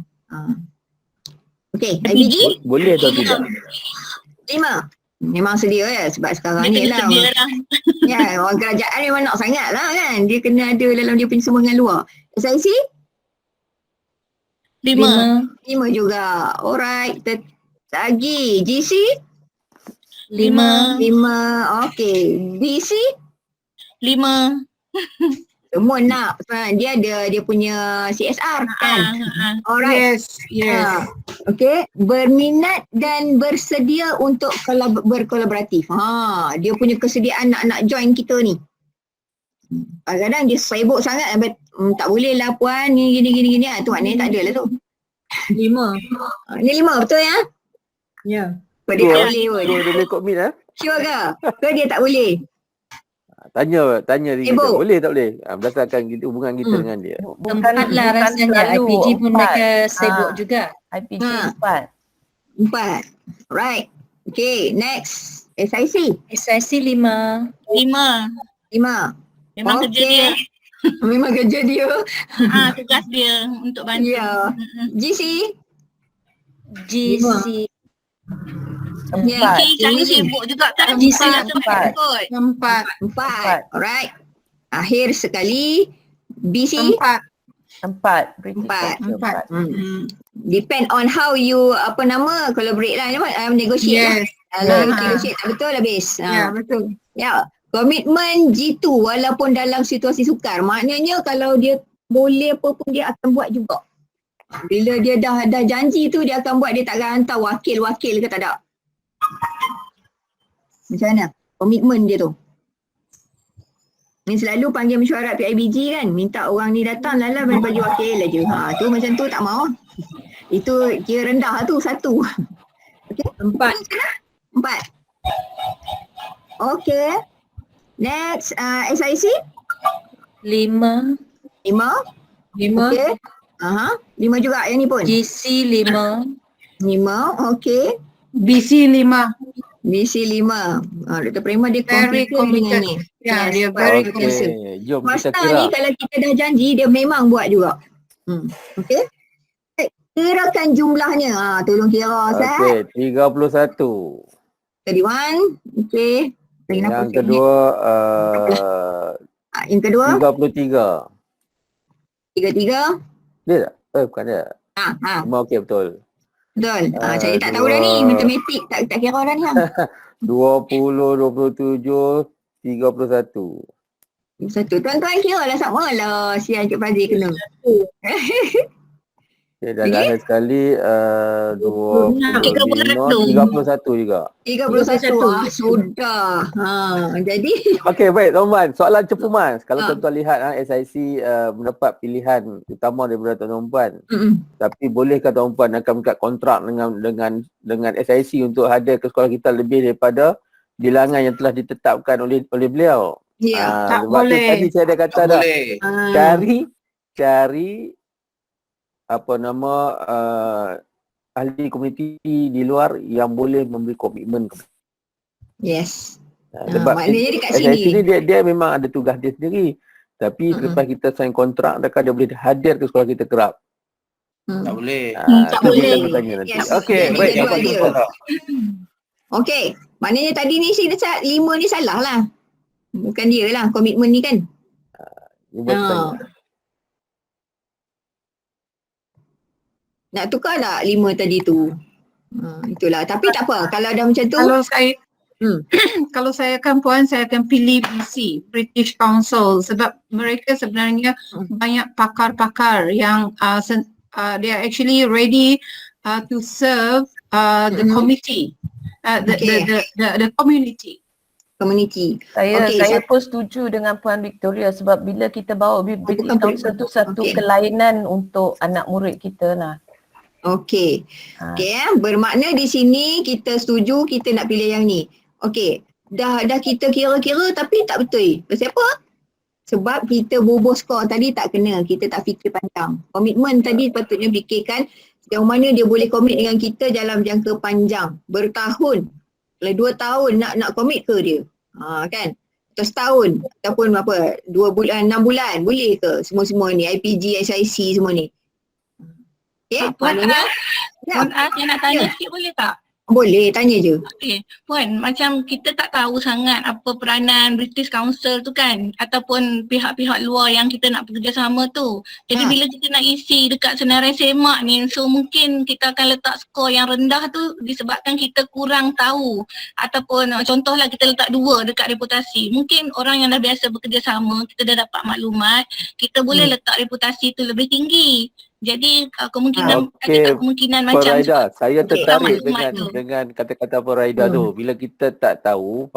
Speaker 1: Okey, IPG?
Speaker 2: Boleh atau tidak?
Speaker 1: 5. Memang sedia ya sebab sekarang ni lah. Ya, orang kerajaan memang nak sangat lah kan. Dia kena ada dalam dia punya sumbangan luar. SIC?
Speaker 7: 5
Speaker 1: juga. Alright. Lagi. GC?
Speaker 7: 5
Speaker 1: Okey. BC?
Speaker 7: 5
Speaker 1: Semua nak. Dia ada dia punya CSR kan? Alright.
Speaker 5: Yes.
Speaker 1: Okey. Berminat dan bersedia untuk berkolaboratif. Dia punya kesediaan nak join kita ni. Kadang-kadang dia sibuk sangat tak boleh lah puan ni gini. Tu maknanya tak ada lah tu.
Speaker 3: 5.
Speaker 1: Ni 5 betul ya?
Speaker 3: Ya.
Speaker 1: Dia tak boleh pun.
Speaker 2: Dia boleh commit
Speaker 1: Sure ke? Ke dia tak boleh?
Speaker 2: Tanya dia kita. Boleh tak boleh? Berdasarkan hubungan kita dengan dia.
Speaker 9: Tempatlah rasanya IPG pun mereka sibuk juga.
Speaker 6: IPG 4.
Speaker 1: Right. Okay, next. SIC?
Speaker 9: SIC 5.
Speaker 7: 5 Memang kerja dia.
Speaker 1: Memang kerja dia.
Speaker 7: Tugas dia untuk bantu.
Speaker 1: Ya. GC?
Speaker 9: GC.
Speaker 6: 4.
Speaker 7: Kami sibuk juga kan.
Speaker 9: GC
Speaker 5: 4.
Speaker 1: Alright. Akhir sekali. BC?
Speaker 5: 4.
Speaker 6: 4.
Speaker 1: Depend on how you collaborate lah, negotiate. Kalau negotiate tak betul habis.
Speaker 5: Ya, betul.
Speaker 1: Ya. Komitmen G2 walaupun dalam situasi sukar. Maknanya kalau dia boleh apa pun dia akan buat juga. Bila dia dah janji tu dia akan buat, dia tak akan hantar wakil ke tak ada. Macam mana? Komitmen dia tu. Ni selalu panggil mesyuarat PIBG kan, minta orang ni datang lala bagi wakil aja. Tu macam tu tak mau. Itu kira rendah tu, 1. Okey. 4. Okey. Next, SIC?
Speaker 9: 5.
Speaker 1: 5. Okey. 5 juga yang ni pun.
Speaker 9: GC 5.
Speaker 1: 5, okey.
Speaker 5: BC 5.
Speaker 1: BC 5. Dr. Prema dia
Speaker 5: Very
Speaker 1: confident dengan ni.
Speaker 5: Yeah, dia very
Speaker 2: Okey, jom kita
Speaker 1: Swasta
Speaker 2: kira.
Speaker 1: ni kalau kita dah janji, dia memang buat juga. Okey. Kirakan jumlahnya. Tolong kira, Ustaz.
Speaker 2: Okey, 31.
Speaker 1: 31. Okey.
Speaker 2: Yang kedua,
Speaker 1: yang kedua
Speaker 2: 33.
Speaker 1: 33.
Speaker 2: Dia tak? Bukan dia. Cuma okey betul.
Speaker 1: Betul. Saya tak tahu dah ni. Matematik tak kira dah ni.
Speaker 2: 20, 27, 31.
Speaker 1: 1. Tuan-tuan kira lah sama lah. Si Encik Fazil kena.
Speaker 2: Okay, dah lahir sekali 25, 31 juga.
Speaker 1: 31. Sudah. Jadi.
Speaker 2: Okey, baik teman-teman. Soalan cepu mas. Kalau tuan-tuan lihat SIC mendapat pilihan utama daripada tuan-tuan. Tapi bolehkah tuan-tuan akan mengikat kontrak dengan SIC untuk hadir ke sekolah kita lebih daripada bilangan yang telah ditetapkan oleh beliau?
Speaker 1: Ya,
Speaker 5: tak boleh.
Speaker 2: Tadi saya dah kata dah. Cari ahli komuniti di luar yang boleh memberi komitmen.
Speaker 1: Yes.
Speaker 2: Sebab
Speaker 1: maknanya dekat
Speaker 2: SIC
Speaker 1: sini.
Speaker 2: ni dia memang ada tugas dia sendiri. Tapi selepas kita sign kontrak, adakah dia boleh hadir ke sekolah kita kerap?
Speaker 4: Tak boleh.
Speaker 1: Tak boleh.
Speaker 2: Nanti.
Speaker 1: Yes.
Speaker 2: Okey,
Speaker 1: Dia
Speaker 2: baik.
Speaker 1: jadual dia. Okey. Maknanya tadi ni 5 ni salah lah. Bukan dia lah komitmen ni kan.
Speaker 2: Ini buat tanya.
Speaker 1: Nak tukar tak 5 tadi tu? Itulah. Tapi tak apa. Kalau dah macam tu.
Speaker 5: Kalau saya akan puan, saya akan pilih BC, British Council, sebab mereka sebenarnya banyak pakar-pakar yang they are actually ready to serve the committee, the community.
Speaker 6: Saya pun setuju dengan Puan Victoria sebab bila kita bawa British Council tu satu kelainan untuk anak murid kita lah.
Speaker 1: Okey. Bermakna di sini kita setuju kita nak pilih yang ni. Okey. Dah kita kira-kira tapi tak betul. Pasal apa? Sebab kita bobo skor tadi tak kena. Kita tak fikir panjang. Komitmen tadi patutnya fikirkan yang mana dia boleh komit dengan kita dalam jangka panjang. Bertahun. Kalau 2 tahun nak komit ke dia? Kan? Atau setahun ataupun 2 bulan, 6 bulan boleh ke semua-semua ni IPG, SIC semua ni?
Speaker 7: Puan As, yang nak tanya sikit boleh tak?
Speaker 1: Boleh, tanya je.
Speaker 7: Okey, Puan, macam kita tak tahu sangat apa peranan British Council tu kan, ataupun pihak-pihak luar yang kita nak bekerjasama tu. Jadi bila kita nak isi dekat senarai semak ni, so mungkin kita akan letak skor yang rendah tu disebabkan kita kurang tahu. Ataupun contohlah kita letak 2 dekat reputasi. Mungkin orang yang dah biasa bekerjasama, kita dah dapat maklumat, kita boleh letak reputasi tu lebih tinggi. Jadi kemungkinan ada kemungkinan macam
Speaker 2: Raida, saya tertarik dengan kata-kata Raida tu. Bila kita tak tahu,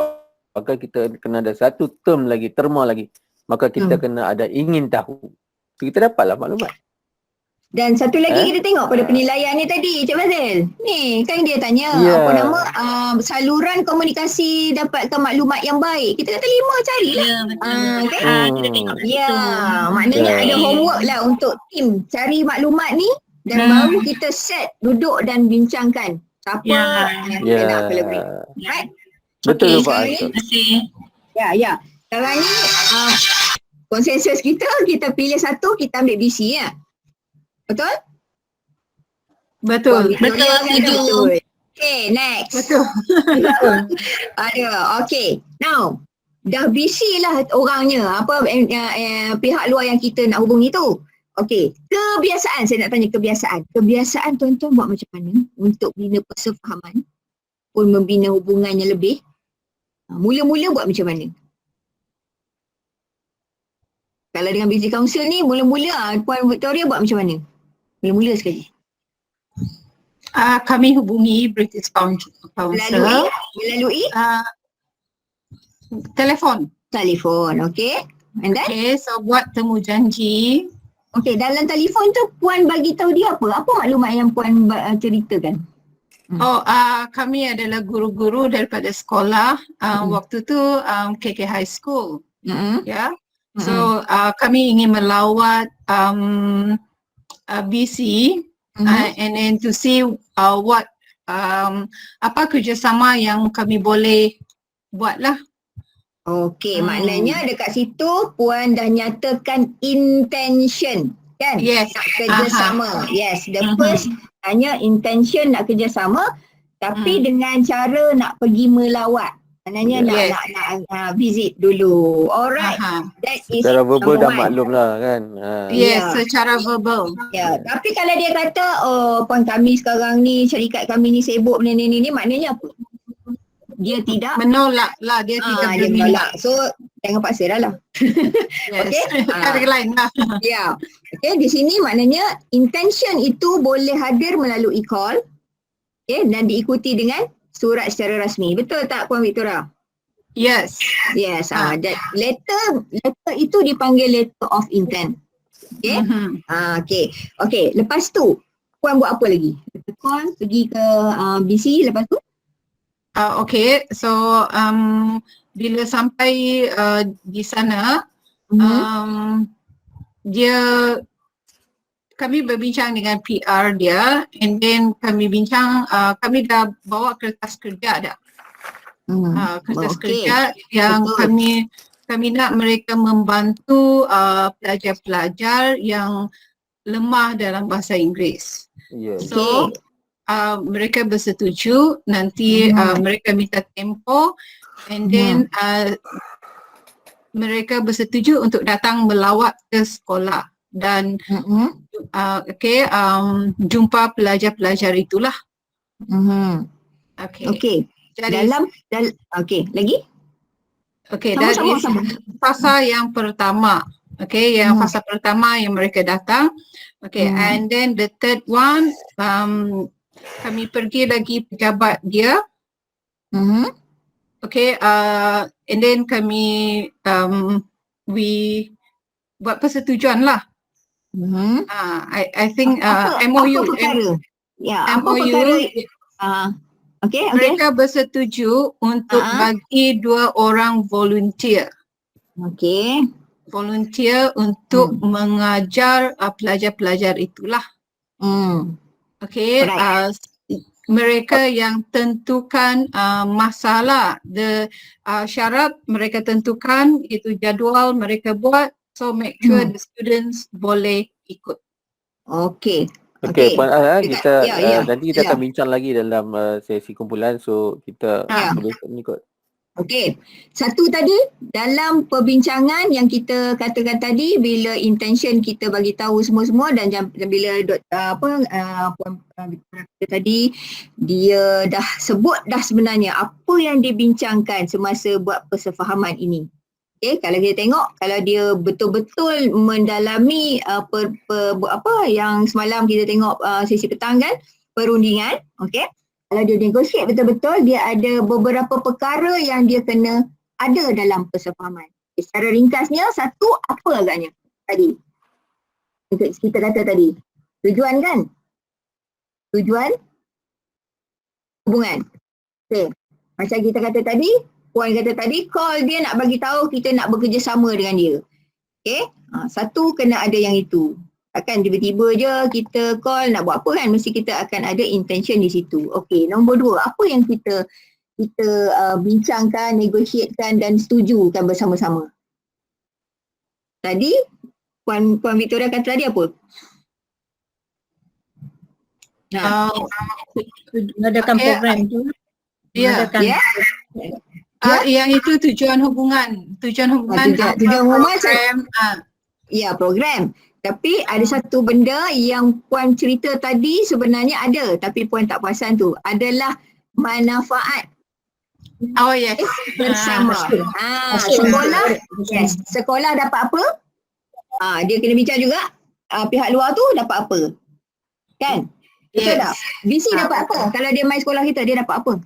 Speaker 2: maka kita kena ada satu terma lagi. Maka kita kena ada ingin tahu. So, kita dapatlah maklumat.
Speaker 1: Dan satu lagi kita tengok pada penilaian ni tadi, Cik Fazil. Ni kan dia tanya saluran komunikasi dapatkan maklumat yang baik. Kita kata 5 carilah.
Speaker 7: Kita tengok
Speaker 1: maknanya ada homework lah untuk tim cari maklumat ni dan baru kita set duduk dan bincangkan siapa yang kita nak lebih. Right?
Speaker 2: Betul Pak.
Speaker 7: Terima kasih.
Speaker 1: Ya. Sekarang ni konsensus kita pilih satu, kita ambil BC ya. Betul?
Speaker 5: Betul.
Speaker 7: Setuju.
Speaker 1: Okay, next.
Speaker 5: Betul.
Speaker 1: Okay. Now, dah BC lah orangnya. Pihak luar yang kita nak hubungi tu. Okay. Kebiasaan. Saya nak tanya kebiasaan. Kebiasaan tuan-tuan buat macam mana untuk bina persefahaman pun membina hubungan yang lebih? Mula-mula buat macam mana? Kalau dengan BC Council ni, mula-mula Puan Victoria buat macam mana? Mula-mula sekali.
Speaker 5: Kami hubungi British Council.
Speaker 1: Melalui?
Speaker 5: Telefon.
Speaker 1: Telefon, okay. And then?
Speaker 5: Okay, so buat temu janji.
Speaker 1: Okay, dalam telefon tu Puan bagi tahu dia apa? Apa maklumat yang Puan ceritakan?
Speaker 5: Kami adalah guru-guru daripada sekolah. Waktu tu KK High School. Ya. So kami ingin melawat BC and then to see what apa kerjasama yang kami boleh buat lah.
Speaker 1: Okey, maknanya dekat situ Puan dah nyatakan intention, kan?
Speaker 5: Yes.
Speaker 1: Nak kerjasama. Yes, the first hanya intention nak kerjasama, tapi dengan cara nak pergi melawat. Maknanya nak visit dulu. Alright. That is
Speaker 2: secara verbal dah
Speaker 1: one.
Speaker 2: maklum lah kan.
Speaker 5: Yes, secara verbal.
Speaker 1: Ya, tapi kalau dia kata, Puan kami sekarang ni, syarikat kami ni sibuk ni, maknanya apa? Dia tidak
Speaker 5: menolak lah, dia tidak
Speaker 1: dia
Speaker 5: berminat.
Speaker 1: menolak. So jangan paksa dah lah.
Speaker 5: Yes.
Speaker 1: Okay.
Speaker 5: Cara lain lah.
Speaker 1: Ya. Okay, di sini maknanya intention itu boleh hadir melalui call, okay, dan diikuti dengan surat secara rasmi. Betul tak Puan Victoria?
Speaker 5: Yes.
Speaker 1: Yes. That letter itu dipanggil letter of intent. Okay. Okay. Okay. Lepas tu Puan buat apa lagi? Call, pergi ke BC, lepas tu?
Speaker 5: Okay, so bila sampai di sana, kami berbincang dengan PR dia, and then kami bincang, kami dah bawa kertas kerja dah. Kertas kerja yang kami nak mereka membantu pelajar-pelajar yang lemah dalam bahasa Inggeris. So mereka bersetuju, nanti mereka minta tempo, and then mereka bersetuju untuk datang melawat ke sekolah dan jumpa pelajar-pelajar itulah.
Speaker 1: Okay. Jadi lagi?
Speaker 5: Okay, dari fasa yang pertama. Okay, yang fasa pertama yang mereka datang. Okay, and then the third one, kami pergi lagi pejabat dia. Okay, and then kami we buat persetujuan lah. I think MOU. MOU.
Speaker 1: Okay.
Speaker 5: Mereka bersetuju untuk bagi 2 orang volunteer.
Speaker 1: Okay.
Speaker 5: Volunteer untuk mengajar pelajar-pelajar itulah. Okay, mereka yang tentukan masalah, syarat mereka tentukan, itu jadual mereka buat, so make sure the students boleh ikut.
Speaker 1: Okay.
Speaker 2: Okay, Puan kita nanti kita akan bincang lagi dalam sesi kumpulan, so kita boleh ikut.
Speaker 1: Okey. Satu tadi dalam perbincangan yang kita katakan tadi, bila intention kita bagi tahu semua-semua, dan bila Puan Victoria tadi dia dah sebut dah sebenarnya apa yang dibincangkan semasa buat persefahaman ini. Okey, kalau kita tengok, kalau dia betul-betul mendalami apa yang semalam kita tengok sesi petang kan, perundingan, okey. Kalau dia negotiate betul-betul, dia ada beberapa perkara yang dia kena ada dalam persefahaman. Secara ringkasnya, satu apa agaknya tadi? Kita kata tadi, tujuan kan? Tujuan hubungan. Okay. Macam kita kata tadi, Puan kata tadi, call dia nak bagi tahu kita nak bekerjasama dengan dia. Okay. Satu kena ada yang itu. Takkan tiba-tiba je kita call nak buat apa kan, mesti kita akan ada intention di situ. Okey, nombor 2, apa yang kita bincangkan, negotiatekan dan setujukan bersama-sama? Tadi Puan Victoria kata tadi apa?
Speaker 3: Mengadakan program tu.
Speaker 5: Ya. Yang itu tujuan hubungan. Tujuan hubungan
Speaker 1: program. Ya, program. Tapi ada satu benda yang Puan cerita tadi sebenarnya ada, tapi Puan tak perasan tu. Adalah manfaat.
Speaker 5: Oh yes.
Speaker 1: Bersama. Sekolah. Yes. Sekolah dapat apa? Dia kena bincang juga. Pihak luar tu dapat apa? Kan? Betul tak? BC dapat apa? Kalau dia main sekolah kita, dia dapat apa?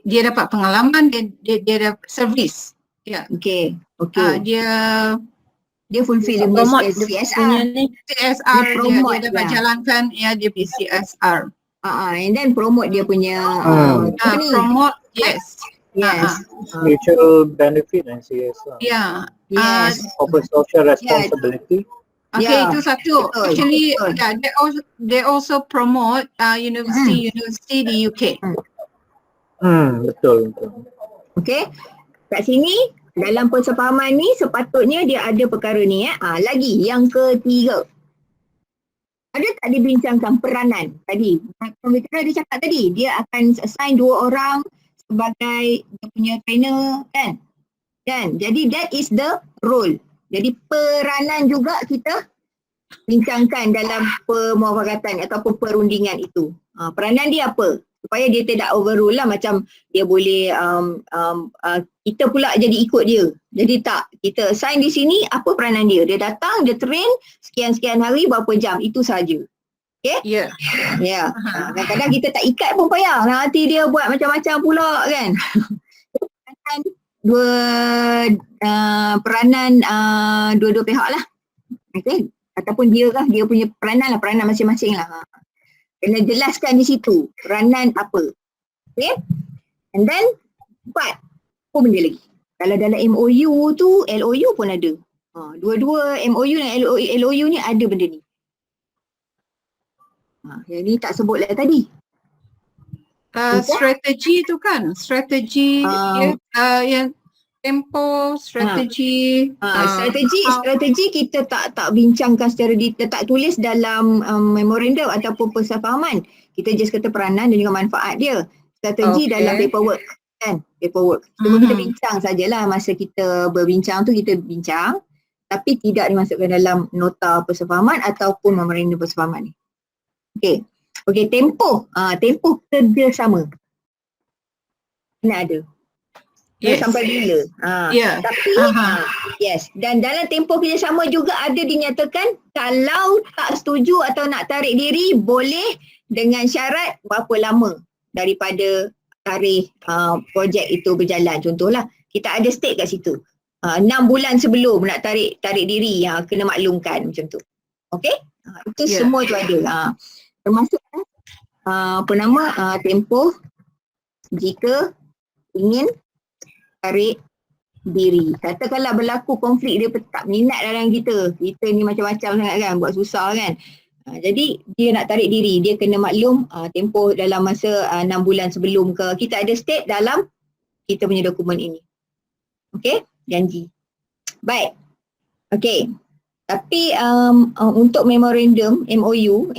Speaker 5: Dia dapat pengalaman, dia dapat servis. Ya.
Speaker 1: Okay. Dia fulfill the
Speaker 3: Promote
Speaker 1: CSR.
Speaker 5: CSR
Speaker 1: Dia
Speaker 5: dia
Speaker 1: promote,
Speaker 5: dapat jalankan dia CSR.
Speaker 1: And then promote dia punya company.
Speaker 5: Promote, yes.
Speaker 1: Yes.
Speaker 8: Mutual benefit and CSR.
Speaker 5: Yeah.
Speaker 1: Yes.
Speaker 8: Corporate social responsibility.
Speaker 5: Okay,
Speaker 1: Yeah,
Speaker 5: itu satu.
Speaker 1: betul,
Speaker 5: Actually,
Speaker 1: betul.
Speaker 5: yeah, they also promote university di UK.
Speaker 8: Betul.
Speaker 1: Okay. Kat sini dalam persefahaman ni sepatutnya dia ada perkara ni. Lagi yang ketiga. Ada tak dibincangkan peranan tadi? Pembicara dia cakap tadi, dia akan assign 2 orang sebagai dia punya trainer kan? Jadi that is the role. Jadi peranan juga kita bincangkan dalam permuafakatan ataupun perundingan itu. Peranan dia apa? Supaya dia tidak overrule lah, macam dia boleh kita pula jadi ikut dia. Jadi tak, kita assign di sini apa peranan dia. Dia datang, dia train sekian-sekian hari berapa jam, itu saja. Okay?
Speaker 5: Ya.
Speaker 1: Ya. Kadang-kadang kita tak ikat pun payah. Nanti dia buat macam-macam pula kan. Peranan dua-dua pihak lah. Okay. Ataupun dia punya peranan masing-masing lah. Kena jelaskan di situ peranan apa. Okay. And then 4. Apa benda lagi? Kalau dalam MOU tu, LOU pun ada. Dua-dua MOU dan LOU ni ada benda ni. Yang ni tak sebut lah tadi.
Speaker 5: Strategi tu kan, strategi yang tempo, strategi.
Speaker 1: Strategi kita tak bincangkan secara detail, tak tulis dalam memorandum ataupun persefahaman. Kita just kata peranan dan juga manfaat dia. Strategi dalam paperwork kan, paperwork. Cuma kita bincang sajalah masa kita berbincang tu, kita bincang tapi tidak dimasukkan dalam nota persefahaman ataupun memorandum persefahaman ni. Okey, tempoh kerjasama. Kena ada.
Speaker 5: Yes.
Speaker 1: Sampai bila? Tapi yes, dan dalam tempoh kerjasama juga ada dinyatakan kalau tak setuju atau nak tarik diri boleh dengan syarat berapa lama daripada tarikh projek itu berjalan. Contohlah kita ada state kat situ 6 bulan sebelum nak tarik diri kena maklumkan macam tu. Okey? Itu semua tu ada. Termasuk tempoh jika ingin tarik diri. Katakanlah berlaku konflik, dia tak minat dalam kita ni macam-macam sangat kan, buat susah kan. Jadi dia nak tarik diri, dia kena maklum tempoh dalam masa 6 bulan sebelum ke. Kita ada state dalam kita punya dokumen ini. Okey, janji. Baik. Okey. Tapi untuk memorandum MOU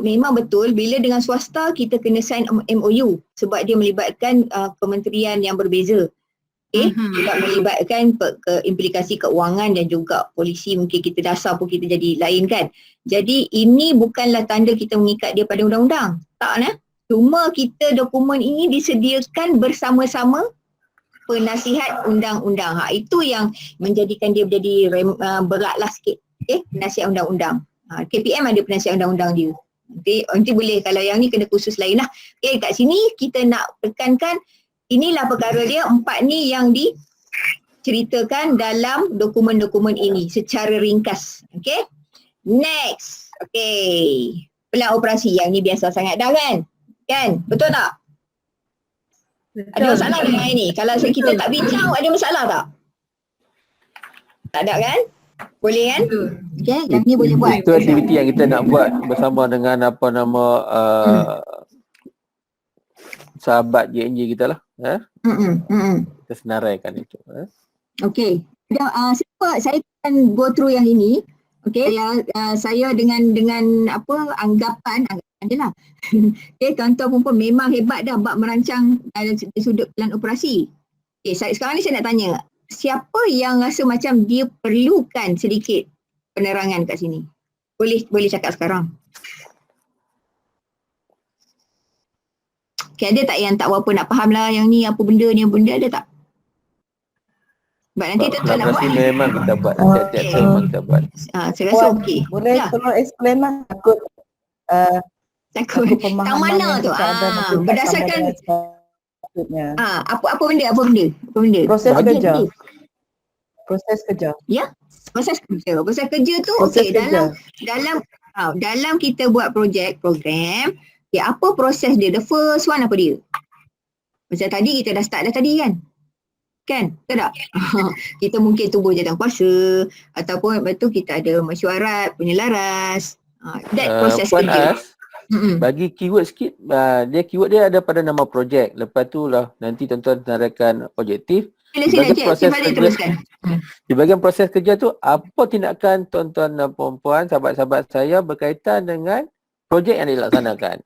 Speaker 1: memang betul bila dengan swasta kita kena sign MOU sebab dia melibatkan kementerian yang berbeza. Juga melibatkan implikasi keuangan dan juga polisi, mungkin kita dasar pun kita jadi lain kan. Jadi ini bukanlah tanda kita mengikat dia pada undang-undang. Tak nah. Cuma kita dokumen ini disediakan bersama-sama penasihat undang-undang. Itu yang menjadikan dia menjadi beratlah sikit. Penasihat undang-undang. KPM ada penasihat undang-undang dia. Nanti boleh, kalau yang ni kena khusus lain lah. Kat sini kita nak tekankan inilah perkara dia 4 ni yang diceritakan dalam dokumen-dokumen ini secara ringkas. Okay. Next. Okay. Pelan operasi yang ni biasa sangat dah kan? Kan? Betul tak? Ada masalah dengan ini? Kalau kita tak bincang, ada masalah tak? Tak ada kan? Boleh kan? Okay, yang ni boleh buat.
Speaker 2: Itu aktiviti yang kita nak buat bersama dengan sahabat JNJ kita lah. Kita senaraikan itu.
Speaker 1: Okay. Saya akan go through yang ini. Okay, saya dengan anggapan je lah. Okay, tuan-tuan pun memang hebat dah bab merancang dari sudut plan operasi. Okay, sekarang ni saya nak tanya, siapa yang rasa macam dia perlukan sedikit penerangan kat sini? Boleh cakap sekarang. Okay, ada tak yang tak berapa nak faham lah yang ni apa benda ni, ada tak? Sebab nanti tuan-tuan nak buat.
Speaker 2: Memang kita buat. Setiap memang kita buat.
Speaker 1: Saya rasa okey.
Speaker 6: Boleh tolong explain lah.
Speaker 1: Takut. Tang mana tu? Berdasarkan apa benda?
Speaker 6: Proses kerja. Proses kerja.
Speaker 1: Proses kerja. Proses kerja tu
Speaker 6: Proses
Speaker 1: okey,
Speaker 6: kerja.
Speaker 1: dalam kita buat program, apa proses dia? The first one apa dia? Macam tadi kita dah start dah tadi kan? Betul tak? Kita mungkin tubuh jawatankuasa ataupun lepas tu kita ada mesyuarat, penyelaras. That proses
Speaker 2: Puan
Speaker 1: kerja.
Speaker 2: As, bagi keyword sikit, keyword dia ada pada nama projek. Lepas tu lah nanti tuan-tuan naraikan objektif.
Speaker 1: Sila Cik Fadil teruskan.
Speaker 2: Di bahagian proses kerja tu, apa tindakan tuan-tuan dan puan-puan, sahabat-sahabat saya berkaitan dengan projek yang dilaksanakan.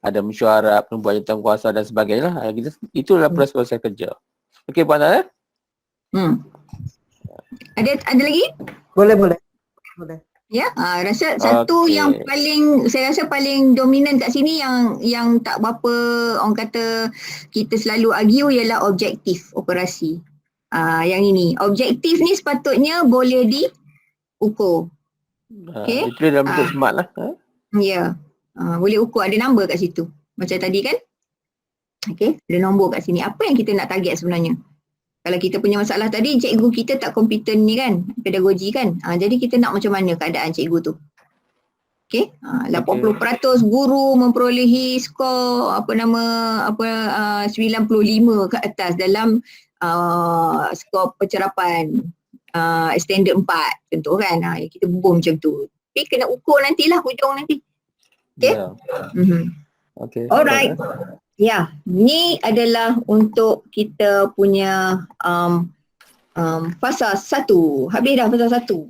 Speaker 2: Ada mesyuarat, penubuhan jawatankuasa dan sebagainya lah. Itulah proses kerja. Okey Puan As?
Speaker 1: Ada lagi?
Speaker 6: Boleh.
Speaker 1: Ya, rasa satu
Speaker 2: Okey.
Speaker 1: yang saya rasa paling dominan kat sini yang tak berapa orang kata kita selalu argue ialah objektif operasi. Yang ini, objektif ni sepatutnya boleh diukur. Okey.
Speaker 2: Itu dalam bentuk smart lah.
Speaker 1: Ya. Boleh ukur, ada nombor kat situ. Macam tadi kan? Okey, ada nombor kat sini. Apa yang kita nak target sebenarnya? Kalau kita punya masalah tadi, cikgu kita tak kompeten ni kan, pedagogi kan. Jadi kita nak macam mana keadaan cikgu tu? Okey, 80% guru memperolehi skor 95 ke atas dalam skor pencerapan standard 4 contoh kan. Kita boom macam tu. Tapi kena ukur nantilah hujung nanti. Okey.
Speaker 2: Okey.
Speaker 1: Alright. Ya, ni adalah untuk kita punya fasa 1. Habis dah fasa 1.